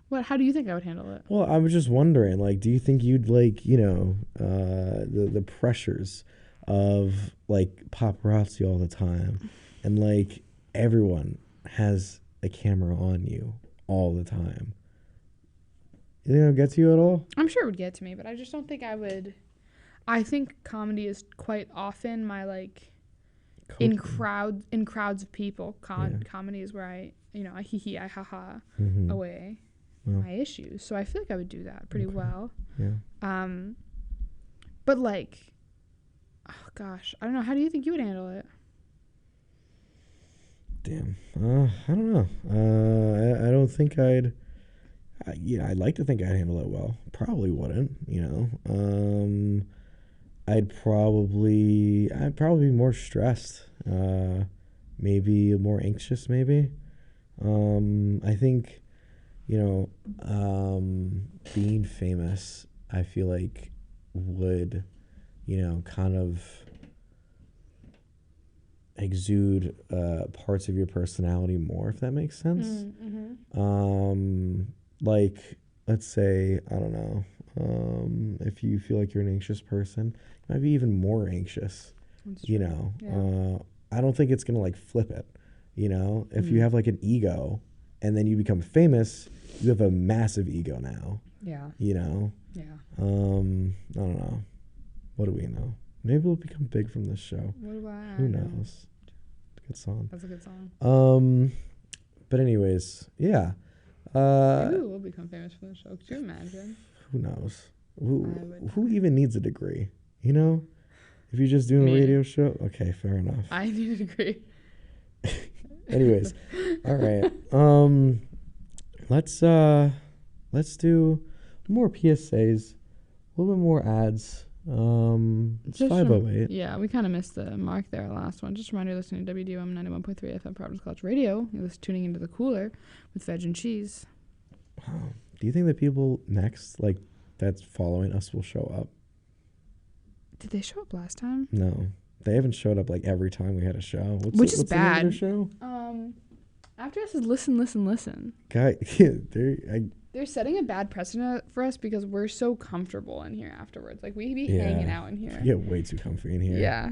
What? How do you think I would handle it? Well, I was just wondering, like, do you think you'd like, you know, the pressures of like paparazzi all the time, and like everyone has a camera on you all the time? You think it gets you at all? I'm sure it would get to me, but I just don't think I would. I think comedy is quite often my like in crowds of people. Yeah. Comedy is where I, you know, I hee hee, I ha ha Mhm. away Well. my issues. So I feel like I would do that pretty Okay. well. Yeah. But like, oh gosh, I don't know. How do you think you would handle it? Damn. I don't know. I don't think I'd. I'd like to think I'd handle it well. Probably wouldn't. You know. I'd probably be more stressed. Maybe more anxious. Maybe. I think, you know, being famous, I feel like would, you know, kind of exude parts of your personality more, if that makes sense. Mm-hmm. Like, let's say, I don't know, if you feel like you're an anxious person, you might be even more anxious, you know. Yeah. I don't think it's gonna like flip it, you know. If you have like an ego and then you become famous, you have a massive ego now, Yeah. you know. Yeah. I don't know. What do we know? Maybe we'll become big from this show. What do I Who know? knows? Good song. That's a good song. But anyways, yeah. Maybe we'll become famous for the show. Could you imagine? Who knows? I would Who even needs a degree? You know, if you're just doing Me. a radio show, okay, fair enough. I need a degree. Anyways, all right. Let's do more PSAs, a little bit more ads. It's Just 5:08. Yeah, we kind of missed the mark there, last one. Just a reminder, you're listening to WDOM 91.3 FM Providence College Radio. You're tuning into The Cooler with Veg and Cheese. Wow. Do you think that people next, like, that's following us will show up? Did they show up last time? No. They haven't showed up, like, every time we had a show. Which is what's the name of their bad. show? After us is listen. Guy, They're setting a bad precedent for us because we're so comfortable in here afterwards. Like, we be hanging out in here. We get way too comfy in here. Yeah.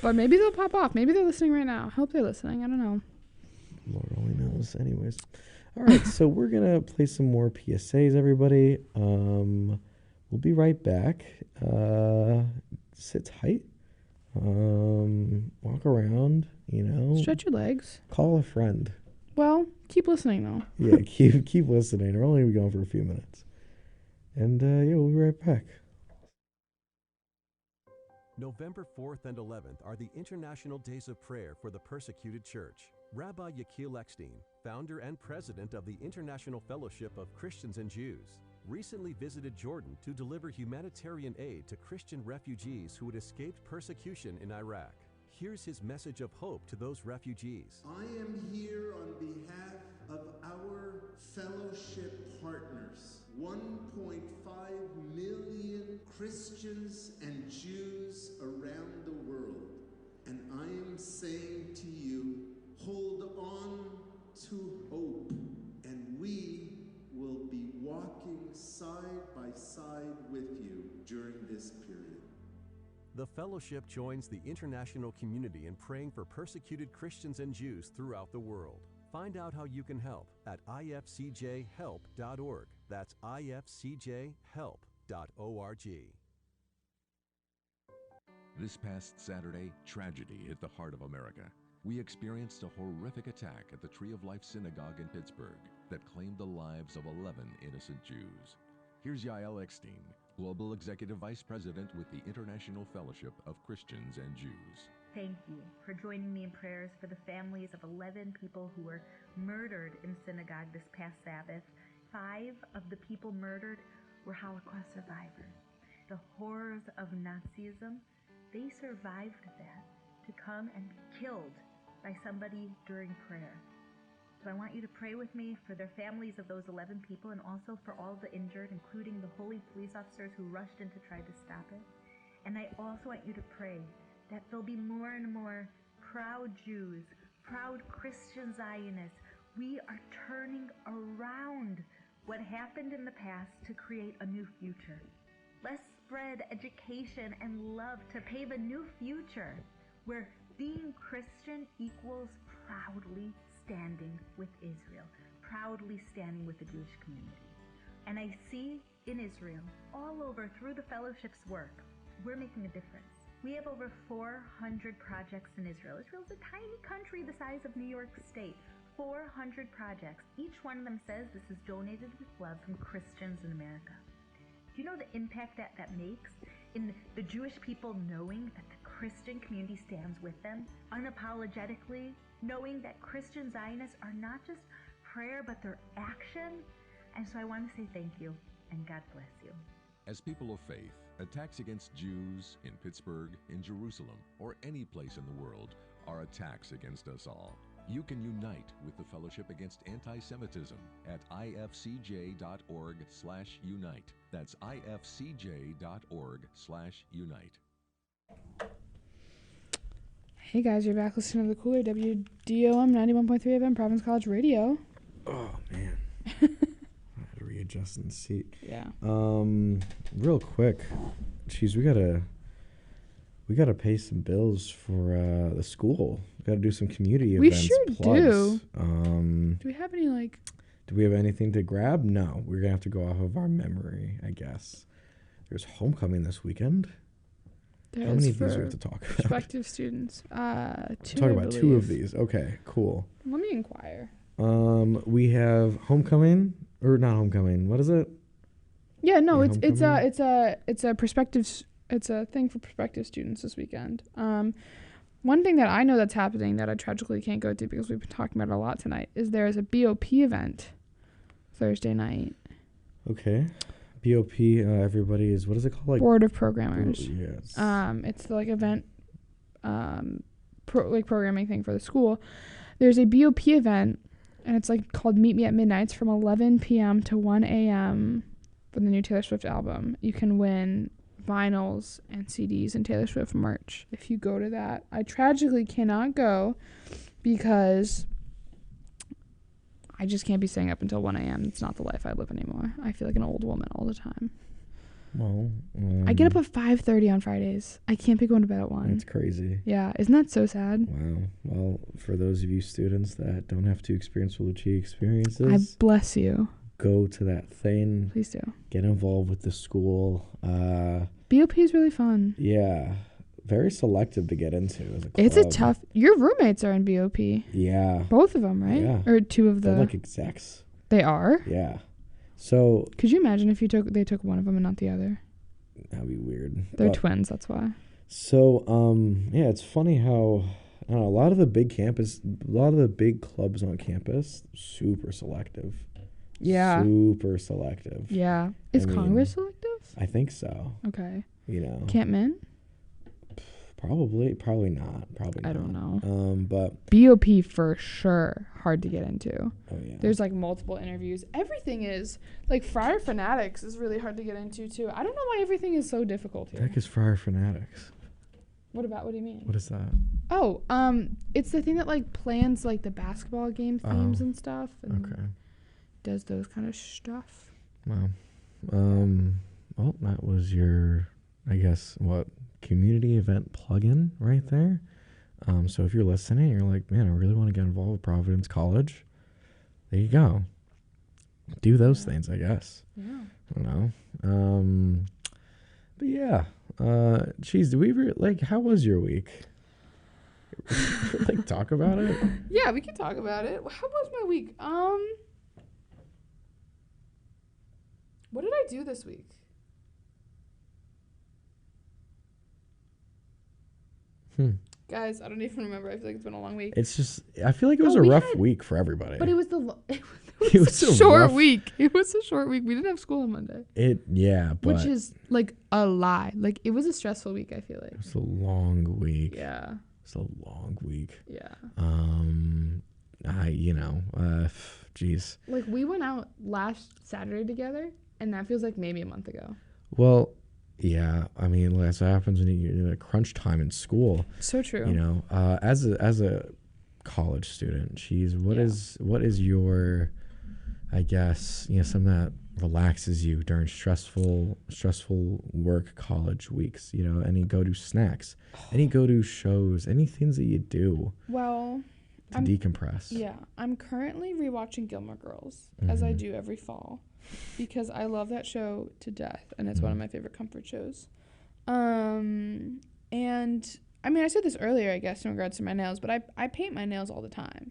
But maybe they'll pop off. Maybe they're listening right now. I hope they're listening. I don't know. Lord only knows. Anyways. All right, so we're going to play some more PSAs, everybody. We'll be right back. Sit tight. Walk around, you know. Stretch your legs. Call a friend. Well, keep listening, though. Yeah, keep listening. We're only going for a few minutes. And, yeah, we'll be right back. November 4th and 11th are the International Days of Prayer for the Persecuted Church. Rabbi Yechiel Eckstein, founder and president of the International Fellowship of Christians and Jews, recently visited Jordan to deliver humanitarian aid to Christian refugees who had escaped persecution in Iraq. Here's his message of hope to those refugees. I am here on behalf of our fellowship partners, 1.5 million Christians and Jews around the world. And I am saying to you, hold on to hope, and we will be walking side by side with you during this period. The fellowship joins the international community in praying for persecuted Christians and Jews throughout the world. Find out how you can help at ifcjhelp.org. That's ifcjhelp.org. This past Saturday, tragedy hit the heart of America. We experienced a horrific attack at the Tree of Life Synagogue in Pittsburgh that claimed the lives of 11 innocent Jews. Here's Yael Eckstein, Global Executive Vice President with the International Fellowship of Christians and Jews. Thank you for joining me in prayers for the families of 11 people who were murdered in synagogue this past Sabbath. 5 of the people murdered were Holocaust survivors. The horrors of Nazism, they survived that to come and be killed by somebody during prayer. So I want you to pray with me for their families of those 11 people and also for all the injured, including the holy police officers who rushed in to try to stop it. And I also want you to pray that there'll be more and more proud Jews, proud Christian Zionists. We are turning around what happened in the past to create a new future. Let's spread education and love to pave a new future where being Christian equals proudly standing with Israel, proudly standing with the Jewish community. And I see in Israel, all over through the fellowship's work, we're making a difference. We have over 400 projects in Israel. Israel's a tiny country the size of New York State. 400 projects. Each one of them says this is donated with love from Christians in America. Do you know the impact that makes in the Jewish people knowing that the Christian community stands with them unapologetically, knowing that Christian Zionists are not just prayer but their action? And so I want to say thank you and God bless you. As people of faith, attacks against Jews in Pittsburgh, in Jerusalem, or any place in the world are attacks against us all. You can unite with the Fellowship Against Anti-Semitism at ifcj.org/unite. That's ifcj.org/unite. Hey guys, you're back listening to the Cooler WDOM 91.3 FM Providence College Radio. Oh man, I had to readjust in the seat. Yeah. Real quick, geez, we gotta pay some bills for the school. We gotta do some community We events. sure plugs. do. Do we have any Do we have anything to grab? No, we're gonna have to go off of our memory, I guess. There's homecoming this weekend. How many of these do we have to talk about? Prospective students. Two. Talk about two of these. Okay, cool. Let me inquire. We have homecoming or not homecoming. What is it? Yeah, no, Yeah, it's a prospective. It's a thing for prospective students this weekend. One thing that I know that's happening that I tragically can't go to because we've been talking about it a lot tonight is there is a BOP event Thursday night. Okay. BOP, everybody is, what is it called? Like Board of Programmers. Yes. It's the event, programming thing for the school. There's a BOP event, and it's called Meet Me at Midnight. It's from 11 p.m. to 1 a.m. for the new Taylor Swift album. You can win vinyls and CDs and Taylor Swift merch if you go to that. I tragically cannot go because I just can't be staying up until 1 a.m. It's not the life I live anymore. I feel like an old woman all the time. Well, I get up at 5:30 on Fridays. I can't be going to bed at 1. That's crazy. Yeah, isn't that so sad? Wow. Well, for those of you students that don't have to experience what Lucia experiences, I bless you. Go to that thing. Please do. Get involved with the school. BOP is really fun. Yeah. Very selective to get into as a club. It's a tough... Your roommates are in BOP. Yeah. Both of them, right? Yeah. Or two of the... They're like execs. They are? Yeah. So... Could you imagine if they took one of them and not the other? That'd be weird. They're twins, that's why. So, yeah, it's funny how... I don't know, a lot of the big clubs on campus, super selective. Yeah. Super selective. Yeah. Is Congress selective? I think so. Okay. You know. Can't men? Probably not. I don't know. But BOP for sure hard to get into. Oh yeah. There's multiple interviews. Everything is Friar Fanatics is really hard to get into too. I don't know why everything is so difficult here. Heck is Friar Fanatics. What do you mean? What is that? Oh, it's the thing that plans the basketball game themes and stuff. And okay. Does those kind of stuff. Wow. Well, that was your, I guess, community event plug-in right there. So if you're listening, you're like, man, I really want to get involved with Providence College. There you go. Do those things, I guess. Yeah. I don't know. But yeah. Geez, do we how was your week? Talk about it? Yeah, we can talk about it. How was my week? What did I do this week? Guys, I don't even remember. I feel like it's been a long week. It's just, I feel like it was a rough week for everybody. But it was it was a short week. It was a short week. We didn't have school on Monday. But which is a lie. It was a stressful week, I feel like. It was a long week. Yeah. It's a long week. Yeah. Geez. Like, we went out last Saturday together, and that feels like maybe a month ago. Well, yeah. I mean, that's what happens when you're in a crunch time in school. So true. You know, as a college student, what is your, I guess, something that relaxes you during stressful work college weeks? Any go-to snacks, any go-to shows, any things that you do Well, to decompress? Yeah, I'm currently rewatching Gilmore Girls, as I do every fall, because I love that show to death, and it's one of my favorite comfort shows. And I mean, I said this earlier, I guess, in regards to my nails, but I paint my nails all the time.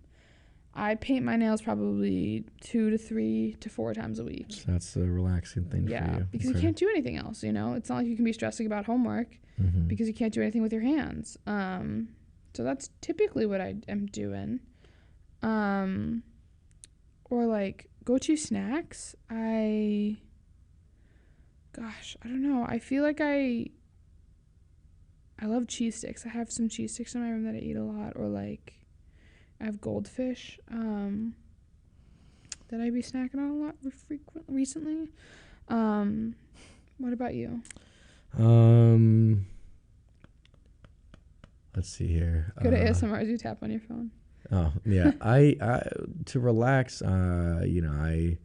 I paint my nails probably 2 to 3 to 4 times a week. So that's a relaxing thing for you. Yeah, because you can't do anything else, It's not like you can be stressing about homework because you can't do anything with your hands. So that's typically what I am doing. Or like go-to snacks. I don't know. I feel like I love cheese sticks. I have some cheese sticks in my room that I eat a lot. Or like I have goldfish that I be snacking on a lot recently. What about you? Let's see here. Go to ASMR as you tap on your phone. Oh, yeah. I to relax, I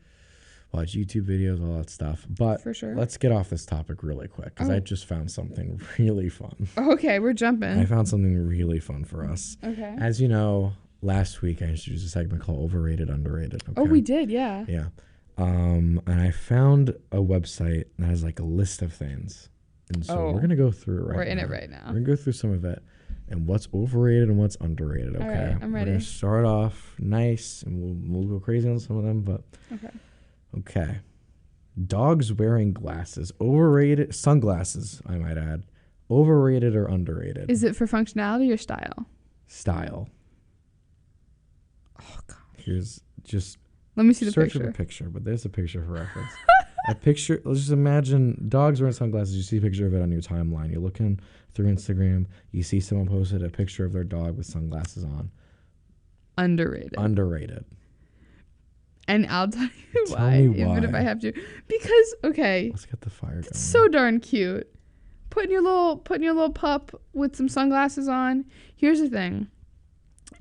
watch YouTube videos, all that stuff. But For sure. Let's get off this topic really quick because I just found something really fun. Okay, we're jumping. I found something really fun for us. Okay. As you know, last week I introduced a segment called Overrated, Underrated. Okay? Oh, we did, yeah. Yeah. And I found a website that has like a list of things. And so we're going to go through it right now. We're in it right now. We're going to go through some of it and what's overrated and what's underrated, okay? All right, I'm ready. We're going to start off nice and we'll go crazy on some of them, but okay. Dogs wearing glasses. Overrated. Sunglasses, I might add. Overrated or underrated? Is it for functionality or style? Style. Oh, God. Here's just... Let me see the search picture. up a picture, but there's a picture for reference. A picture, let's just imagine dogs wearing sunglasses. You see a picture of it on your timeline. You're looking through Instagram. You see someone posted a picture of their dog with sunglasses on. Underrated. Underrated. And I'll tell you Tell why, me even if why. I have to. Because, okay. Let's get the fire going. It's so darn cute. Putting your little pup with some sunglasses on. Here's the thing.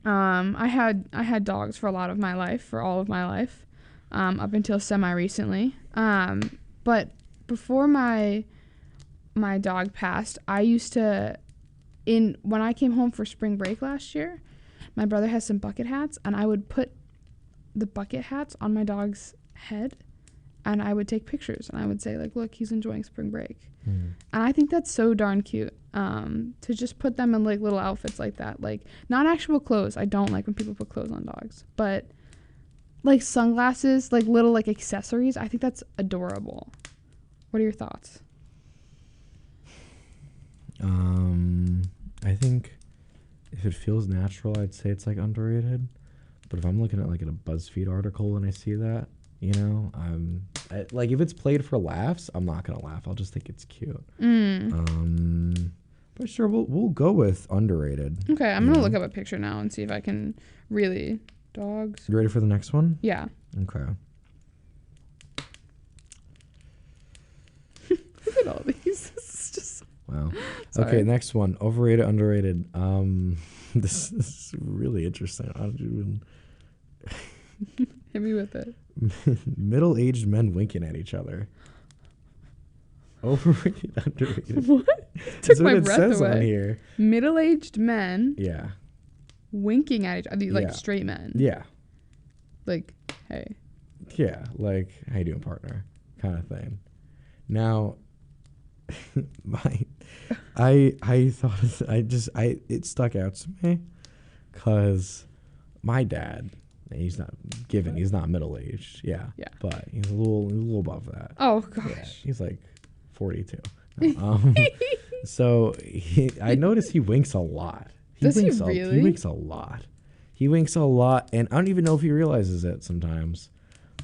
I had dogs for a lot of my life, for all of my life, up until semi-recently. But before my dog passed, I used to, when I came home for spring break last year, my brother has some bucket hats, and I would put the bucket hats on my dog's head, and I would take pictures, and I would say, like, look, he's enjoying spring break. And I think that's so darn cute, to just put them in, like, little outfits like that. Like, not actual clothes. I don't like when people put clothes on dogs. But, like, sunglasses, like, little, like, accessories, I think that's adorable. What are your thoughts? I think if it feels natural, I'd say it's, like, underrated. But if I'm looking at, like, a BuzzFeed article and I see that, like, if it's played for laughs, I'm not gonna laugh. I'll just think it's cute. But sure, we'll go with underrated. Okay, I'm gonna look up a picture now and see if I can really dogs. You ready for the next one? Yeah. Okay. Look at all these. This is just Wow. Sorry. Okay, next one. Overrated, underrated. This is really interesting. I don't even. Hit me with it. Middle-aged men winking at each other. Overrated, underrated. What? That's Took what my it breath says on away. here. Middle-aged men Yeah. winking at each other, like Yeah. straight men. Yeah. Like, hey. Yeah. Like, how you doing, partner? Kind of thing. Now, I thought it stuck out to me because my dad, he's not middle-aged. Yeah. Yeah. But he's a little above that. Oh gosh. Yeah, he's like 42. So I noticed he winks a lot. Does he winks really? He winks a lot. He winks a lot, and I don't even know if he realizes it sometimes.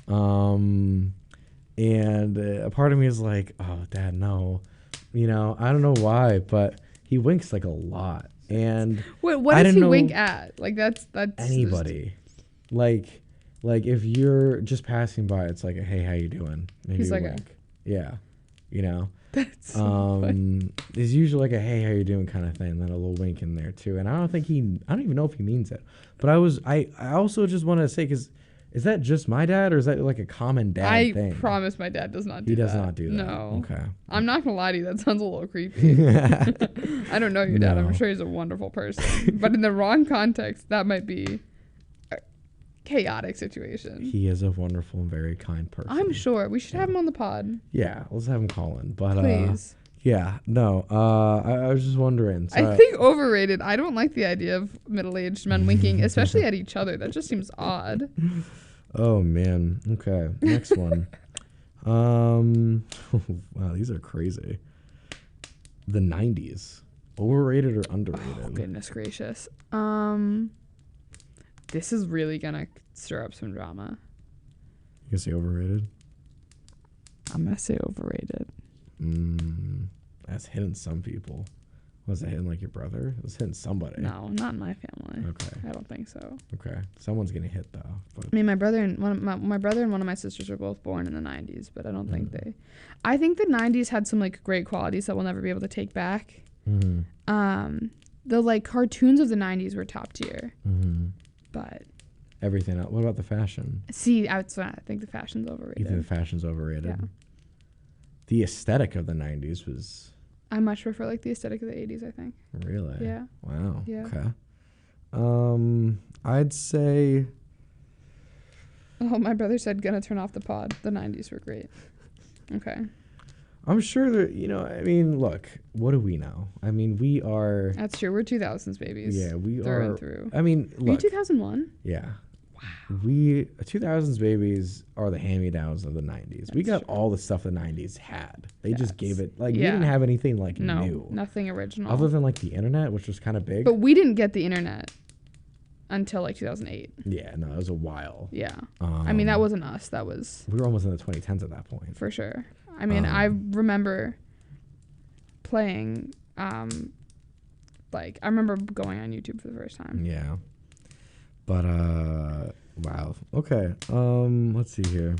And a part of me is like, oh, Dad, no. I don't know why, but he winks like a lot. And What I does he didn't wink know at? Like that's anybody. Like if you're just passing by, it's like, hey, how you doing? Maybe He's a like a- wink. Yeah. You know? That's so funny. There's usually like a hey, how you doing kind of thing, then a little wink in there too. And I don't even know if he means it. But I also just want to say, because is that just my dad, or is that like a common dad thing? I promise my dad does not do that. He does not do that. No. Okay. I'm not gonna lie to you. That sounds a little creepy. I don't know your dad. No. I'm sure he's a wonderful person, but in the wrong context, that might be a chaotic situation. He is a wonderful and very kind person. I'm sure we should have him on the pod, Yeah, let's have him call in. But please. yeah, no. I was just wondering. So I think overrated. I don't like the idea of middle-aged men winking, especially at each other. That just seems odd. Oh man. Okay. Next one. Wow, these are crazy. The 90s. Overrated or underrated? Oh, goodness gracious. This is really gonna stir up some drama. You can say overrated? I'm gonna say overrated. That's hitting some people. Was it hitting like your brother? It was hitting somebody. No, not in my family. Okay. I don't think so. Okay. Someone's getting hit though. But I mean, my brother and my brother and one of my sisters were both born in the 90s, but I don't think they. I think the 90s had some like great qualities that we'll never be able to take back. The like cartoons of the 90s were top tier, but everything else. What about the fashion? see, I think the fashion's You overrated. think the fashion's overrated? Yeah. The aesthetic of the 90s was I much prefer like the aesthetic of the 80s. I think. really. Yeah. Wow. Yeah. Okay. I'd say Oh, my brother said gonna turn off the pod. The 90s were great. Okay. I'm sure that, I mean, look, what do we know? I mean, we are. That's true. We're 2000s babies. Yeah, we through are. and through. I mean, Are you look. 2001? Yeah. Wow. We 2000s babies are the hand-me-downs of the 90s. We got all the stuff the 90s had. They just gave it we yeah. didn't have anything like No, new. nothing original. Other than like the internet, which was kind of big. But we didn't get the internet until like 2008. Yeah, no, it was a while. Yeah. I mean, that wasn't us. That was We were almost in the 2010s at that point. for sure. I mean, I remember playing, like, I remember going on YouTube for the first time. Yeah. But wow. Okay. Let's see here.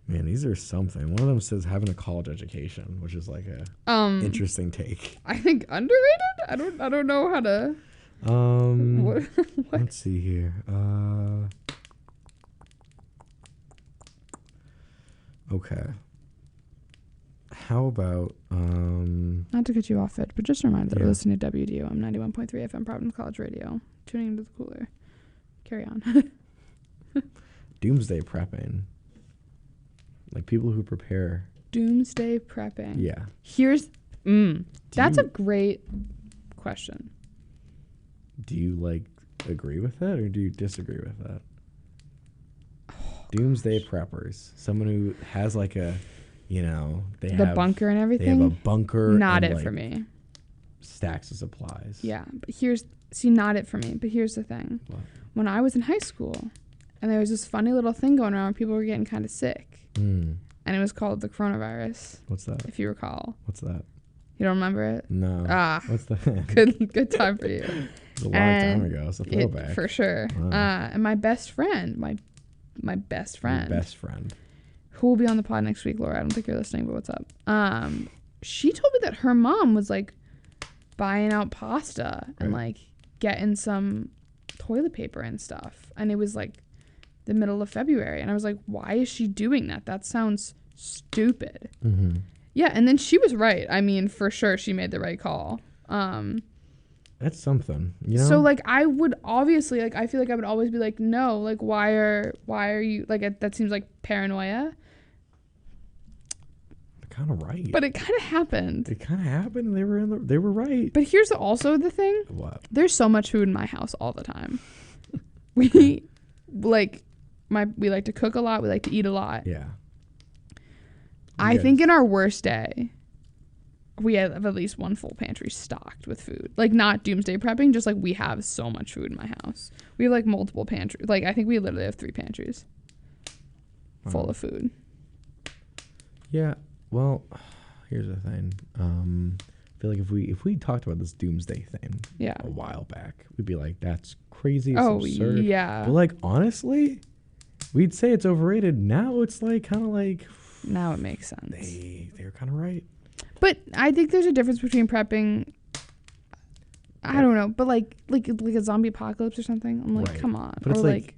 Man, these are something. One of them says having a college education, which is like a interesting take. I think underrated? I don't know how to what? Let's see here. Okay. How about Not to cut you off it, but just a reminder that Yeah. we're listening to WDOM 91.3 FM Providence College Radio. Tuning into the cooler. Carry on. doomsday prepping? Like people who prepare. Doomsday prepping. Yeah. Here's that's a you- great question. Do you like agree with that or do you disagree with that? Doomsday preppers. Someone who has like a, they The have bunker and They everything. have a bunker. Not and, it like, for me. Stacks of supplies. Yeah, but not it for me. But here's the thing. What? When I was in high school, and there was this funny little thing going around where people were getting kind of sick, and it was called the coronavirus. What's that? If you recall. What's that? You don't remember it? No. Ah. What's that? Good time for you. It was a long time ago. It's a throwback. For sure. Wow. And my best friend, my best friend, Your best friend. who will be on the pod next week, Laura. I don't think you're listening, but what's up? She told me that her mom was like buying out pasta and like getting some toilet paper and stuff, and it was like the middle of February, and I was like, why is she doing that? That sounds stupid. Yeah, and then she was right. I mean, for sure, she made the right call. That's something, So like I would obviously like I feel like I would always be like, no, like why are you like that seems like paranoia. They're kind of right. But it kind of happened. It kind of happened. And they were right. But here's also the thing. What? There's so much food in my house all the time. We like to cook a lot. We like to eat a lot. Yeah. I think in our worst day, we have at least one full pantry stocked with food. Like, not doomsday prepping, just like we have so much food in my house. We have like multiple pantries. Like, I think we literally have 3 pantries full of food. Yeah. Well, here's the thing. feel like if we talked about this doomsday thing Yeah. a while back, we'd be like, that's crazy. It's Oh, absurd. yeah. But like honestly, we'd say it's overrated. Now it's like kind of like Now it makes sense. they're kind of right. But I think there's a difference between prepping. I don't know, but like a zombie apocalypse or something. I'm like, Right. come on. But it's or like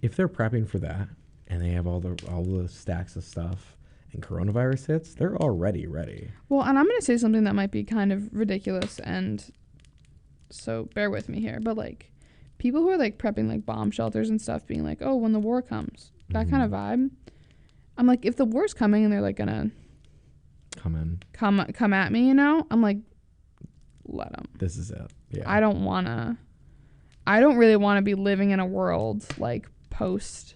if they're prepping for that and they have all the stacks of stuff and coronavirus hits, they're already ready. well, and I'm gonna say something that might be kind of ridiculous, and so bear with me here. But like, people who are like prepping like bomb shelters and stuff, being like, oh, when the war comes, that kind of vibe. I'm like, if the war's coming and they're like gonna Come in. come at me, you know, I'm like, let them. This is it. Yeah. I don't really want to be living in a world like post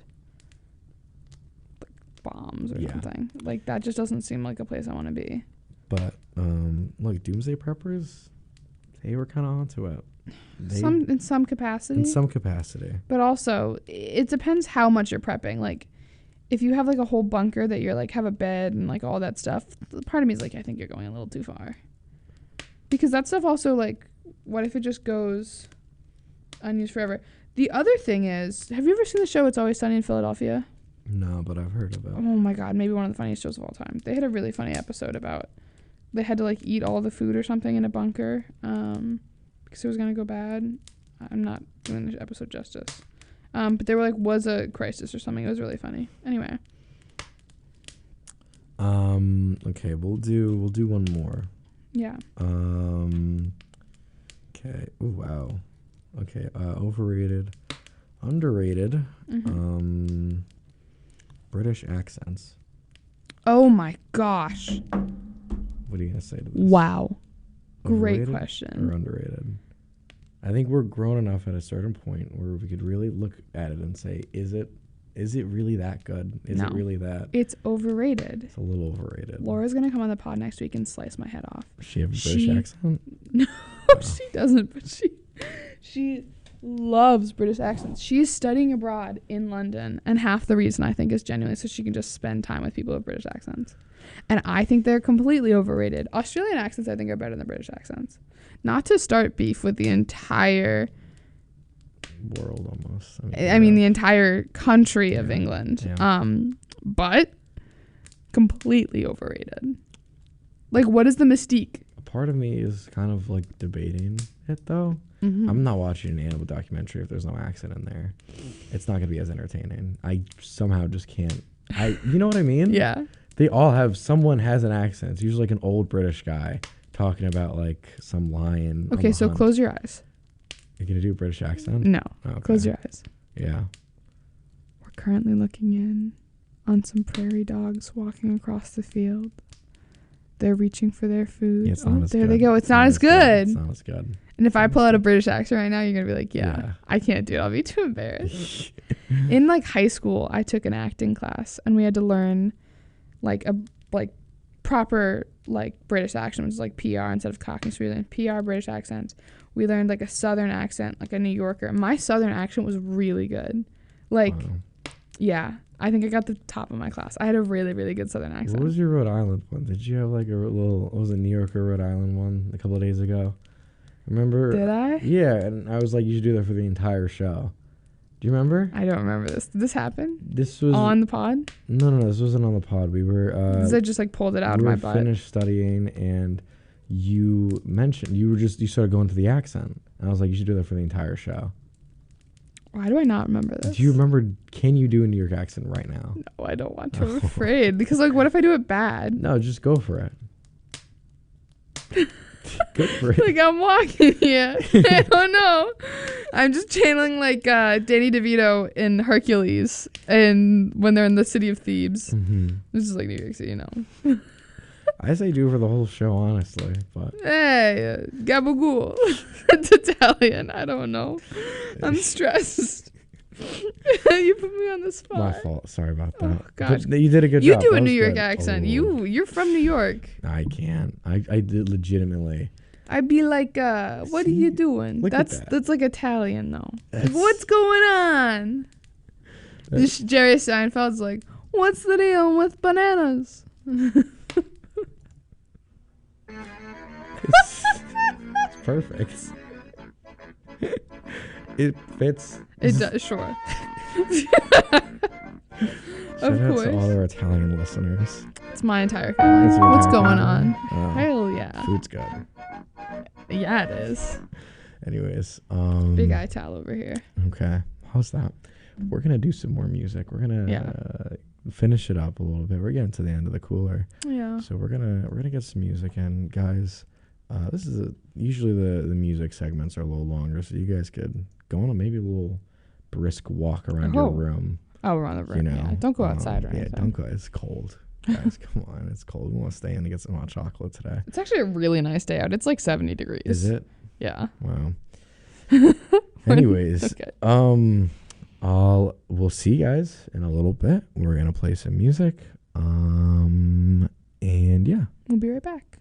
like, bombs or Yeah. something. Like that just doesn't seem like a place I want to be. But look, doomsday preppers, they were kind of onto it. In some capacity. In some capacity. But also, it depends how much you're prepping. Like, if you have like a whole bunker that you're like have a bed and like all that stuff, part of me is like, I think you're going a little too far. Because that stuff also like, what if it just goes unused forever? The other thing is, have you ever seen the show It's Always Sunny in Philadelphia? No, but I've heard of it. Oh my God, maybe one of the funniest shows of all time. They had a really funny episode about they had to like eat all the food or something in a bunker because it was going to go bad. I'm not doing the episode justice. But they were like, was a crisis or something. It was really funny. Anyway. Okay, we'll do one more. Yeah. Okay. Ooh, wow. Okay, overrated, underrated, British accents. Oh my gosh. What are you gonna say to this? Wow. Great Overrated question. Or underrated? I think we're grown enough at a certain point where we could really look at it and say, is it really that good? Is No. it really that? It's overrated. It's a little overrated. Laura's going to come on the pod next week and slice my head off. Does she have a British accent? No, she doesn't, but she loves British accents. She's studying abroad in London, and half the reason I think is genuinely so she can just spend time with people with British accents. And I think they're completely overrated. Australian accents I think are better than British accents. Not to start beef with the entire World almost. I mean the entire country of England. Yeah. But completely overrated. Like, what is the mystique? A part of me is kind of like debating it though. Mm-hmm. I'm not watching an animal documentary if there's no accent in there. It's not gonna be as entertaining. I somehow just can't. You know what I mean? Yeah. They all have, someone has an accent. It's usually like an old British guy talking about like some lion. Okay, so close your eyes. You're gonna do a British accent? No. Okay. Close your eyes. Yeah. We're currently looking in on some prairie dogs walking across the field. They're reaching for their food. Yeah, it's not as there good. they go. It's not as good. It's not as good. And if I pull out a British accent right now, you're going to be like, yeah, I can't do it. I'll be too embarrassed. In like high school, I took an acting class and we had to learn like a proper like British accent, which is like PR instead of Cockney. So we learned PR British accent. We learned like a Southern accent, like a New Yorker. My Southern accent was really good. Like, yeah, I think I got the top of my class. I had a really, really good Southern accent. What was your Rhode Island one? Did you have like a little, what was it, New York or Rhode Island one a couple of days ago? Remember? Did I? Yeah, and I was like, you should do that for the entire show. Do you remember? I don't remember this. Did this happen? This was on the pod? No, this wasn't on the pod. We were I just like pulled it out of my butt. We finished studying and you mentioned you started going to the accent. And I was like, you should do that for the entire show. Why do I not remember this? Do you remember, can you do a New York accent right now? No, I don't want to. I'm afraid. Because like what if I do it bad? No, just go for it. Go for it. Like I'm walking here. I don't know. I'm just channeling like Danny DeVito in Hercules and when they're in the city of Thebes. Mm-hmm. This is like New York City, you know. I say do for the whole show, honestly, but hey, gabagool. It's Italian. I don't know. I'm stressed. You put me on the spot. My fault. Sorry about that. Oh, God. But you did a good you job. You do That a was New York good. accent. Oh. You're from New York. I can't. I did legitimately. I'd be like, what are you doing? That's like Italian though. Like, what's going on? This Jerry Seinfeld's like, what's the deal with bananas? It's perfect. It fits. It does, sure. Shout Of out course. to all our Italian listeners. It's my entire family. It's your What's entire going family? on? Oh, Hell yeah. food's good. Yeah, it is. Anyways, Big eye towel over here. Okay, how's that? We're gonna do some more music. We're gonna finish it up a little bit. We're getting to the end of the cooler, Yeah. so we're gonna get some music in, guys. This is usually the music segments are a little longer, so you guys could go on maybe a little brisk walk around your room. Oh, we're on the room. You know, Yeah. Don't go outside or yeah, anything. don't go. It's cold, guys. Come on, it's cold. We want to stay in and get some hot chocolate today. It's actually a really nice day out. It's like 70 degrees. Is it? Yeah. Wow. Anyways, Okay. we'll see you guys in a little bit. We're gonna play some music. And yeah. We'll be right back.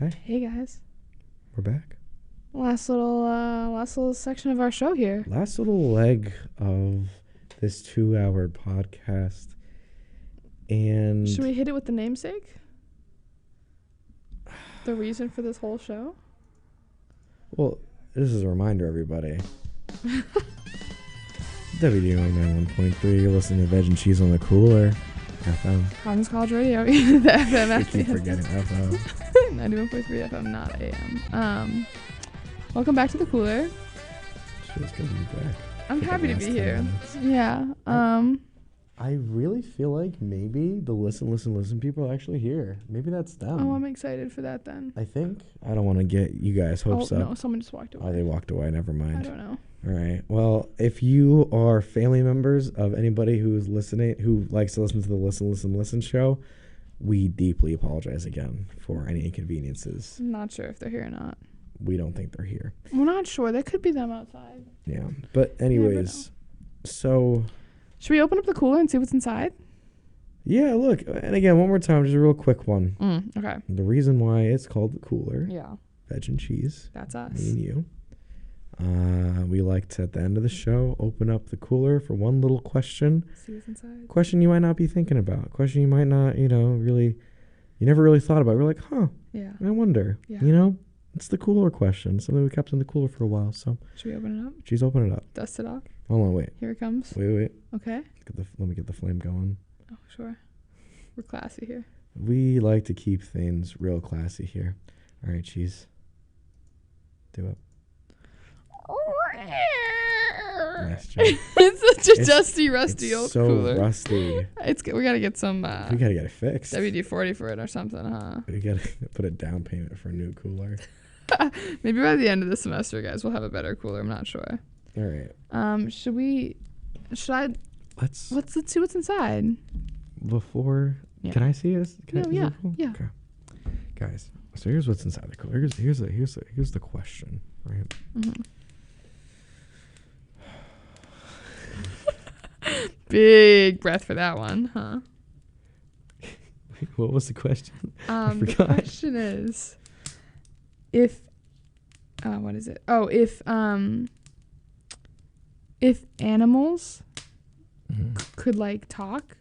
Hey guys. We're back. Last little section of our show here. Last little leg of this 2-hour podcast. And Should we hit it with the namesake? The reason for this whole show? well, this is a reminder, everybody. WD1 91.3, you're listening to Veg and Cheese on the Cooler. FM. Providence College Radio. The FM. I keep forgetting FM. 91.3 FM, not AM. Welcome back to the Cooler. Feels good to be back. I'm For the happy to last be 10 here. minutes. Yeah. I really feel like maybe the listen people are actually here. Maybe that's them. Oh, I'm excited for that then. I think. I don't want to get you guys hopes Oh, up. no, someone just walked away. Oh, they walked away. Never I mind. don't know. All right. Well, if you are family members of anybody who's listening, who likes to listen to the Listen show, we deeply apologize again for any inconveniences. I'm not sure if they're here or not. We don't think they're here. We're not sure. There could be them outside. Yeah. But anyways, so Should we open up the cooler and see what's inside? yeah, look, and again, one more time, just a real quick one. Okay. The reason why it's called the Cooler, Yeah. Veg and Cheese, That's us. me and you. We like to, at the end of the show, open up the cooler for one little question. See what's inside. Question you might not be thinking about. Question you might not, you never really thought about. We're like, huh, Yeah. I wonder. Yeah. It's the cooler question. Something we kept in the cooler for a while. So, Should we open it up? geez, open it up. Dust it off? Hold on, wait. Here it comes. Wait. Okay. Let me get the flame going. Oh, sure. We're classy here. We like to keep things real classy here. All right, cheese. Do it. Nice job. It's such a It's- dusty, rusty It's old so cooler. rusty. We gotta get some We gotta get it fixed. WD-40 for it or something, huh? We gotta put a down payment for a new cooler. Maybe by the end of the semester, guys, we'll have a better cooler. I'm not sure. All right. Let's see what's inside. before. Yeah. Can I see this? No, yeah, yeah. Okay. Guys, so here's what's inside the cooler. Here's the question, right? Mm-hmm. Big breath for that one, huh? What was the question? I The forgot. question is, if animals could like talk,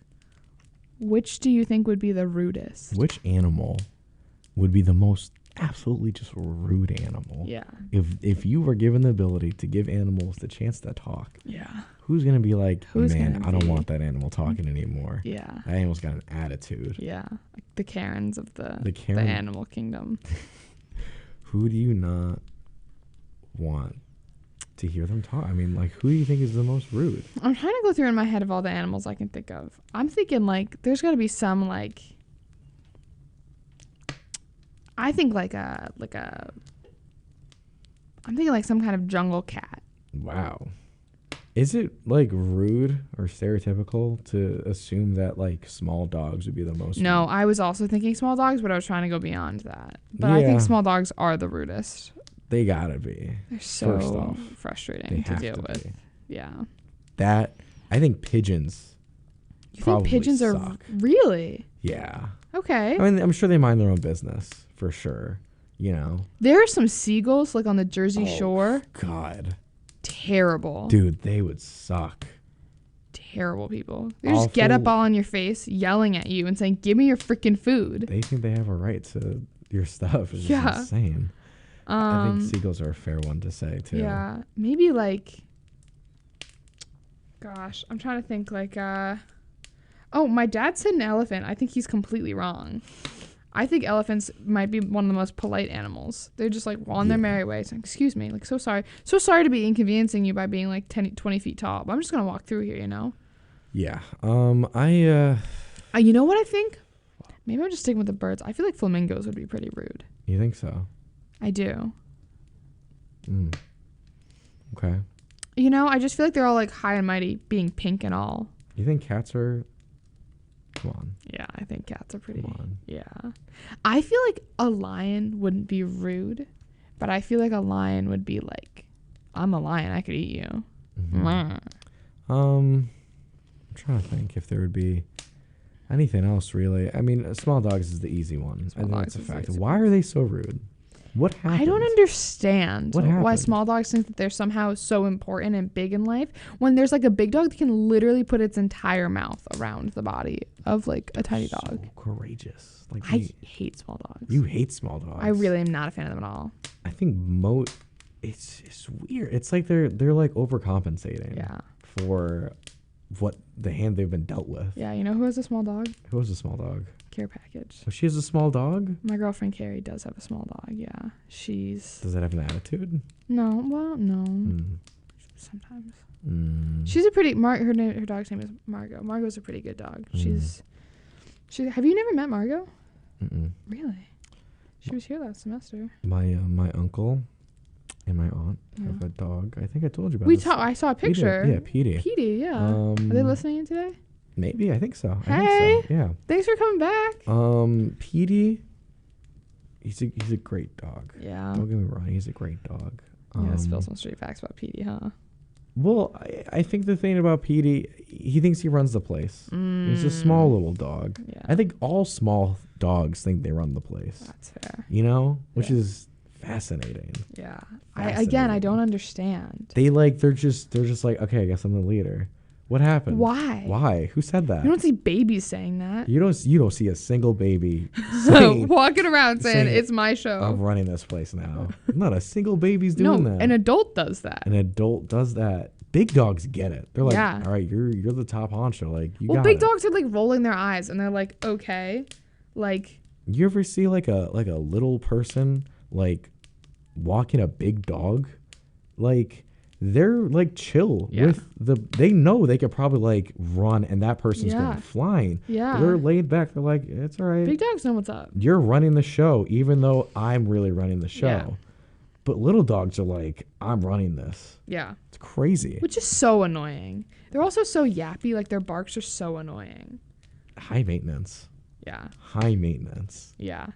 which do you think would be the rudest? Which animal would be the most absolutely just rude animal? Yeah. If you were given the ability to give animals the chance to talk, Yeah. who's gonna be like, Who's man, gonna I don't be- want that animal talking anymore. Yeah. That animal's got an attitude. Yeah. Like the Karens of the Karen- animal kingdom. Who do you not want to hear them talk? I mean, like, who do you think is the most rude? I'm trying to go through in my head of all the animals I can think of. I'm thinking like there's got to be some like I'm thinking like some kind of jungle cat. Wow. Is it like rude or stereotypical to assume that like small dogs would be the most No, rude? I was also thinking small dogs, but I was trying to go beyond that. But I Yeah. think small dogs are the rudest. They gotta be. They're so First off, frustrating they to have deal to with. be. Yeah. That I think pigeons. You think probably pigeons are suck. really? Yeah. Okay. I mean, I'm sure they mind their own business for sure. You know. There are some seagulls like on the Jersey Oh, Shore. God. Terrible. Dude, they would suck. Terrible people. They just get up Awful. all in your face, yelling at you and saying, "Give me your freaking food." They think they have a right to your stuff. It's Yeah. insane. I think seagulls are a fair one to say too. Yeah, maybe like. Gosh, I'm trying to think like. Oh, my dad said an elephant. I think he's completely wrong. I think elephants might be one of the most polite animals. They're just like on their merry way saying, "Excuse me, like so sorry to be inconveniencing you by being like 20 feet tall. But I'm just gonna walk through here, you know." Yeah. You know what I think? Maybe I'm just sticking with the birds. I feel like flamingos would be pretty rude. You think so? I do. Okay. You know, I just feel like they're all like high and mighty, being pink and all. You think cats are? Come on. Yeah, I think cats are pretty. Come on. Yeah. I feel like a lion wouldn't be rude, but I feel like a lion would be like, "I'm a lion, I could eat you." I'm trying to think if there would be Anything else, really? I mean, small dogs is the easy one. Small I think dogs that's a is the fact. easy Why are they so rude? What happened? I don't understand What why happened? small dogs think that they're somehow so important and big in life when there's like a big dog that can literally put its entire mouth around the body of like a tiny dog. So courageous. Like I hate small dogs. you hate small dogs. I really am not a fan of them at all. I think it's weird. It's like they're like overcompensating. Yeah. For what the hand they've been dealt with. Yeah, you know who has a small dog? Who has a small dog? Care package. Oh, she has a small dog. My girlfriend Carrie does have a small dog. Yeah, she's Does it have an attitude? no. Well, no. Mm. Sometimes Mm. she's a pretty. Her dog's name is Margot. Margot's a pretty good dog. Mm. She. Have you never met Margot? Mm-mm. Really? She was here last semester. My uncle and my aunt have Yeah. a dog. I think I told you about this. I saw a We did. picture. Yeah, Petey. Petey, yeah. Are they listening in today? Maybe. I think so. I Hey. think so. Yeah. Thanks for coming back. Petey. He's a great dog. Yeah. Don't get me wrong. He's a great dog. Yeah, spill some straight facts about Petey, huh? Well, I think the thing about Petey, he thinks he runs the place. He's a small little dog. Yeah. I think all small dogs think they run the place. That's fair. You know, which Yeah. is fascinating. Yeah. I Fascinating. don't understand. They're just like, okay, I guess I'm the leader. What happened? Why? Why? Who said that? You don't see babies saying that. You don't see a single baby saying, Walking around saying saying, it's my show. I'm running this place now. Not a single baby's doing that. An adult does that. An adult does that. Big dogs get it. They're like, Yeah. all right, you're the top honcho. Like, you Well, got big it. dogs are like rolling their eyes and they're like, okay. Like, You ever see like a little person like walking a big dog? Like, they're like chill Yeah. with they know they could probably like run and that person's Yeah. going flying. Yeah. They're laid back. They're like, it's all right. big dogs know what's up. You're running the show, even though I'm really running the show. Yeah. But little dogs are like, I'm running this. Yeah. It's crazy. Which is so annoying. They're also so yappy. Like, their barks are so annoying. High maintenance. Yeah. High maintenance. Yeah.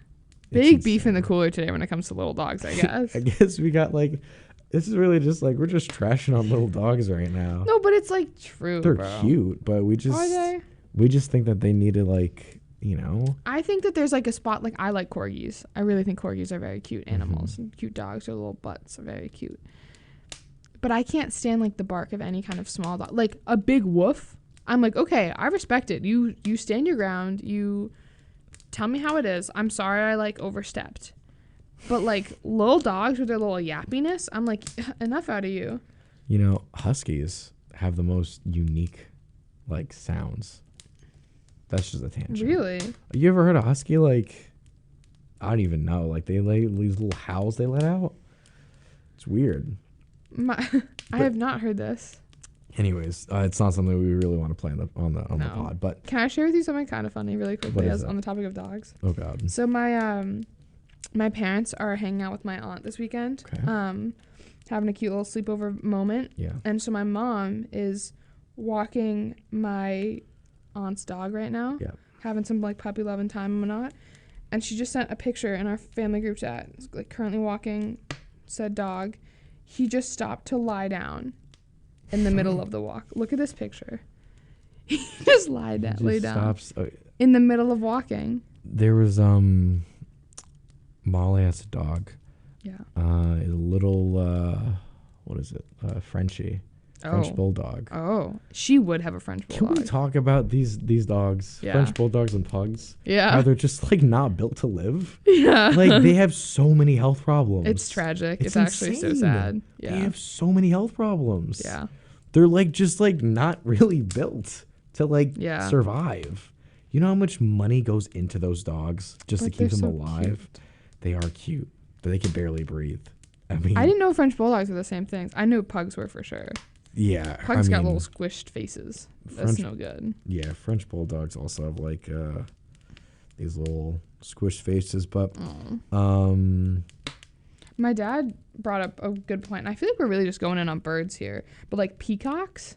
It's Big beef in the insane. cooler today when it comes to little dogs, I guess. I guess we got like, this is really just like, we're just trashing on little dogs right now. No, but it's like true. They're bro. cute, but we just Are they? we just think that they need to like, you know. I think that there's like a spot. Like, I like corgis. I really think corgis are very cute Mm-hmm. animals. And cute dogs. Their little butts are very cute. But I can't stand like the bark of any kind of small dog. Like a big woof. I'm like, okay, I respect it. You stand your ground. You tell me how it is. I'm sorry I like overstepped. But like little dogs with their little yappiness, I'm like, enough out of you. You know, huskies have the most unique like sounds. That's just a tangent. Really? You ever heard a husky like, I don't even know, like they these little howls they let out? It's weird. I have not heard this. Anyways, it's not something we really want to play on the No. pod, but Can I share with you something kind of funny really quickly What is as it? on the topic of dogs? oh god. So my parents are hanging out with my aunt this weekend. Okay. Having a cute little sleepover moment. Yeah. And so my mom is walking my aunt's dog right now. Yeah. Having some like puppy love and time and whatnot. And she just sent a picture in our family group chat. It's, like currently walking said dog. He just stopped to lie down in the middle of the walk. Look at this picture. He just lay down Stops. in the middle of walking. There was Molly has a dog. Yeah. A little what is it? Frenchie. French bulldog. Oh, she would have a French Can bulldog. we talk about these dogs? Yeah. French bulldogs and pugs. Yeah. How they're just like not built to live. Yeah. Like they have so many health problems. It's tragic. It's It's actually so insane. sad. They Yeah. have so many health problems. Yeah. They're like just like not really built to like Yeah. survive. You know how much money goes into those dogs just But to keep they're them so alive? They are cute, but they can barely breathe. I mean, I didn't know French bulldogs were the same things. I knew pugs were for sure. yeah. Pugs I got mean, little squished faces. That's French- no good. Yeah, French bulldogs also have like these little squished faces, but My dad brought up a good point. And I feel like we're really just going in on birds here. But like peacocks,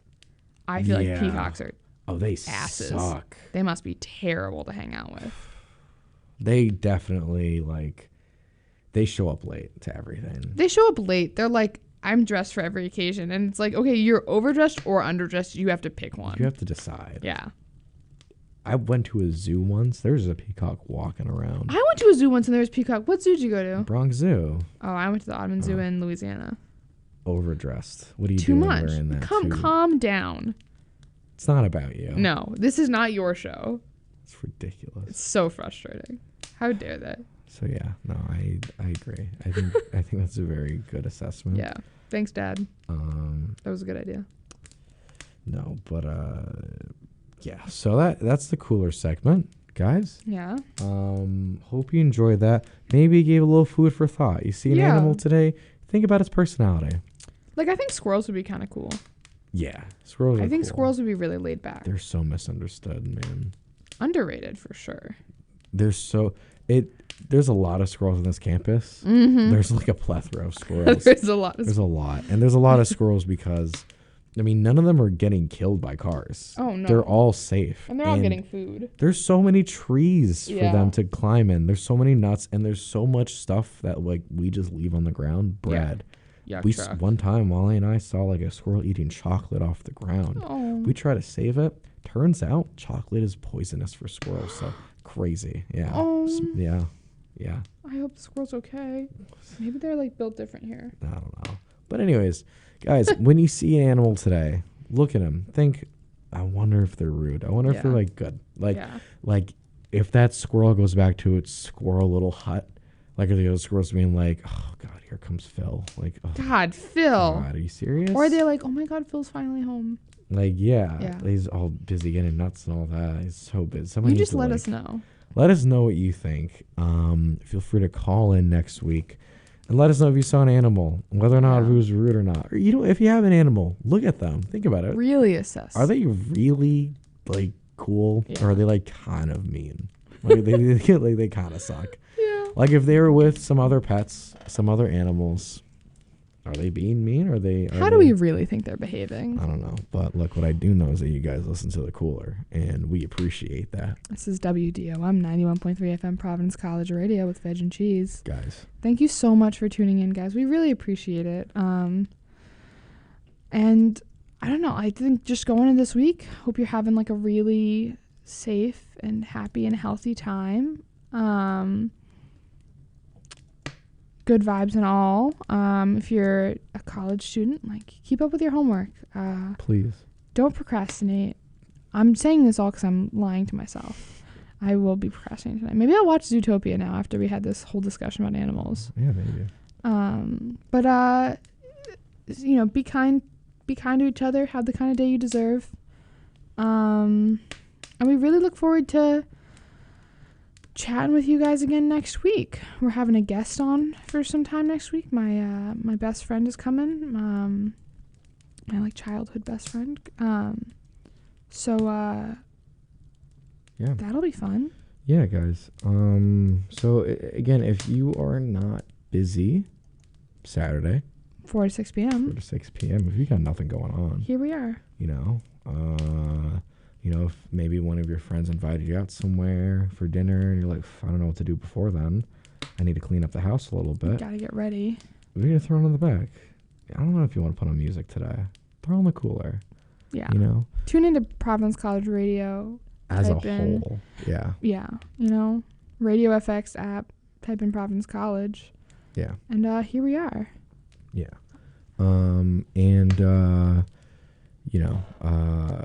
I feel Yeah. like peacocks are oh, they asses. suck. They must be terrible to hang out with. They definitely like they show up late to everything. They show up late. They're like, I'm dressed for every occasion. And it's like, okay, you're overdressed or underdressed. You have to pick one. You have to decide. Yeah. I went to a zoo once. There was a peacock walking around. I went to a zoo once and there was peacock. What zoo did you go to? Bronx Zoo. Oh, I went to the Audubon Zoo in Louisiana. Overdressed. What are you Too doing much. wearing that? Calm down. It's not about you. No, this is not your show. It's ridiculous. It's so frustrating. How dare they? So yeah, no, I agree. I think that's a very good assessment. Yeah. Thanks, Dad. That was a good idea. No, but yeah. So that's the cooler segment, guys. Yeah. Hope you enjoyed that. Maybe gave a little food for thought. You see an animal today, think about its personality. Like, I think squirrels would be kind of cool. Yeah, squirrels. I think cool. squirrels would be really laid back. They're so misunderstood, man. Underrated for sure. There's a lot of squirrels on this campus. Mm-hmm. There's like a plethora of squirrels. There's a lot. And there's a lot of squirrels because, I mean, none of them are getting killed by cars. Oh no, they're all safe, and they're all getting food. There's so many trees for them to climb in. There's so many nuts, and there's so much stuff that like we just leave on the ground. Bread. Yeah. One time, Wally and I saw like a squirrel eating chocolate off the ground. Oh. We try to save it. Turns out chocolate is poisonous for squirrels. So crazy. Yeah. Oh. Yeah. I hope the squirrel's okay. Maybe they're like built different here. I don't know. But anyways, guys, when you see an animal today, look at them. Think, I wonder if they're rude. I wonder if they're like good. Like if that squirrel goes back to its squirrel little hut, like are the other squirrels being like, oh God, here comes Phil. Like, oh, God, Phil. God, are you serious? Or are they like, oh my God, Phil's finally home. Like, yeah. He's all busy getting nuts and all that. He's so busy. Somebody You just let to, us know. Let us know what you think. Feel free to call in next week and let us know if you saw an animal, whether or not it was rude or not. Or if you have an animal, look at them. Think about it. Really assess. Are they really like cool, or are they like kind of mean? Like they kind of suck. Yeah. Like if they were with some other pets, some other animals, are they being mean? Or How do we really think they're behaving? I don't know. But look, what I do know is that you guys listen to the cooler, and we appreciate that. This is WDOM 91.3 FM Providence College Radio with Veg and Cheese. Guys. Thank you so much for tuning in, guys. We really appreciate it. And I don't know. I think just going into this week, hope you're having like a really safe and happy and healthy time. Good vibes and all. If you're a college student, like keep up with your homework. Please. Don't procrastinate. I'm saying this all because I'm lying to myself. I will be procrastinating tonight. Maybe I'll watch Zootopia now after we had this whole discussion about animals. Yeah, maybe. But be kind to each other. Have the kind of day you deserve. And we really look forward to chatting with you guys again next week. We're having a guest on for some time next week. My best friend is coming. My like childhood best friend. Yeah, that'll be fun. Yeah, guys. So again, if you are not busy Saturday, 4 to 6 p.m. 4 to 6 p.m. If you got nothing going on, here we are. If maybe one of your friends invited you out somewhere for dinner and you're like, I don't know what to do before then. I need to clean up the house a little bit. Gotta get ready. We're going to throw it in the back. I don't know if you want to put on music today. Throw on the cooler. Yeah. Tune into Providence College Radio. As a whole. Yeah. Yeah. Radio FX app. Type in Providence College. Yeah. And here we are. Yeah.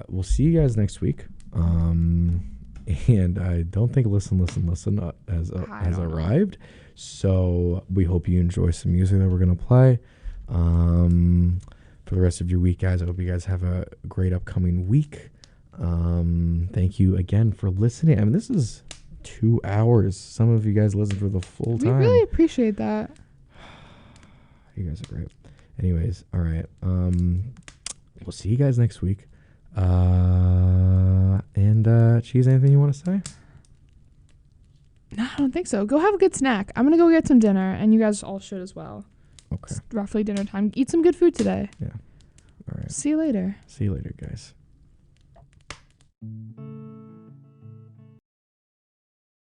We'll see you guys next week. And I don't think Listen has arrived. So we hope you enjoy some music that we're going to play. For the rest of your week, guys, I hope you guys have a great upcoming week. Thank you again for listening. I mean, this is 2 hours. Some of you guys listen for the full time. We really appreciate that. You guys are great. Anyways, all right. We'll see you guys next week. Cheese, anything you want to say? No, I don't think so. Go have a good snack. I'm going to go get some dinner, and you guys all should as well. Okay. It's roughly dinner time. Eat some good food today. Yeah. All right. See you later. See you later, guys.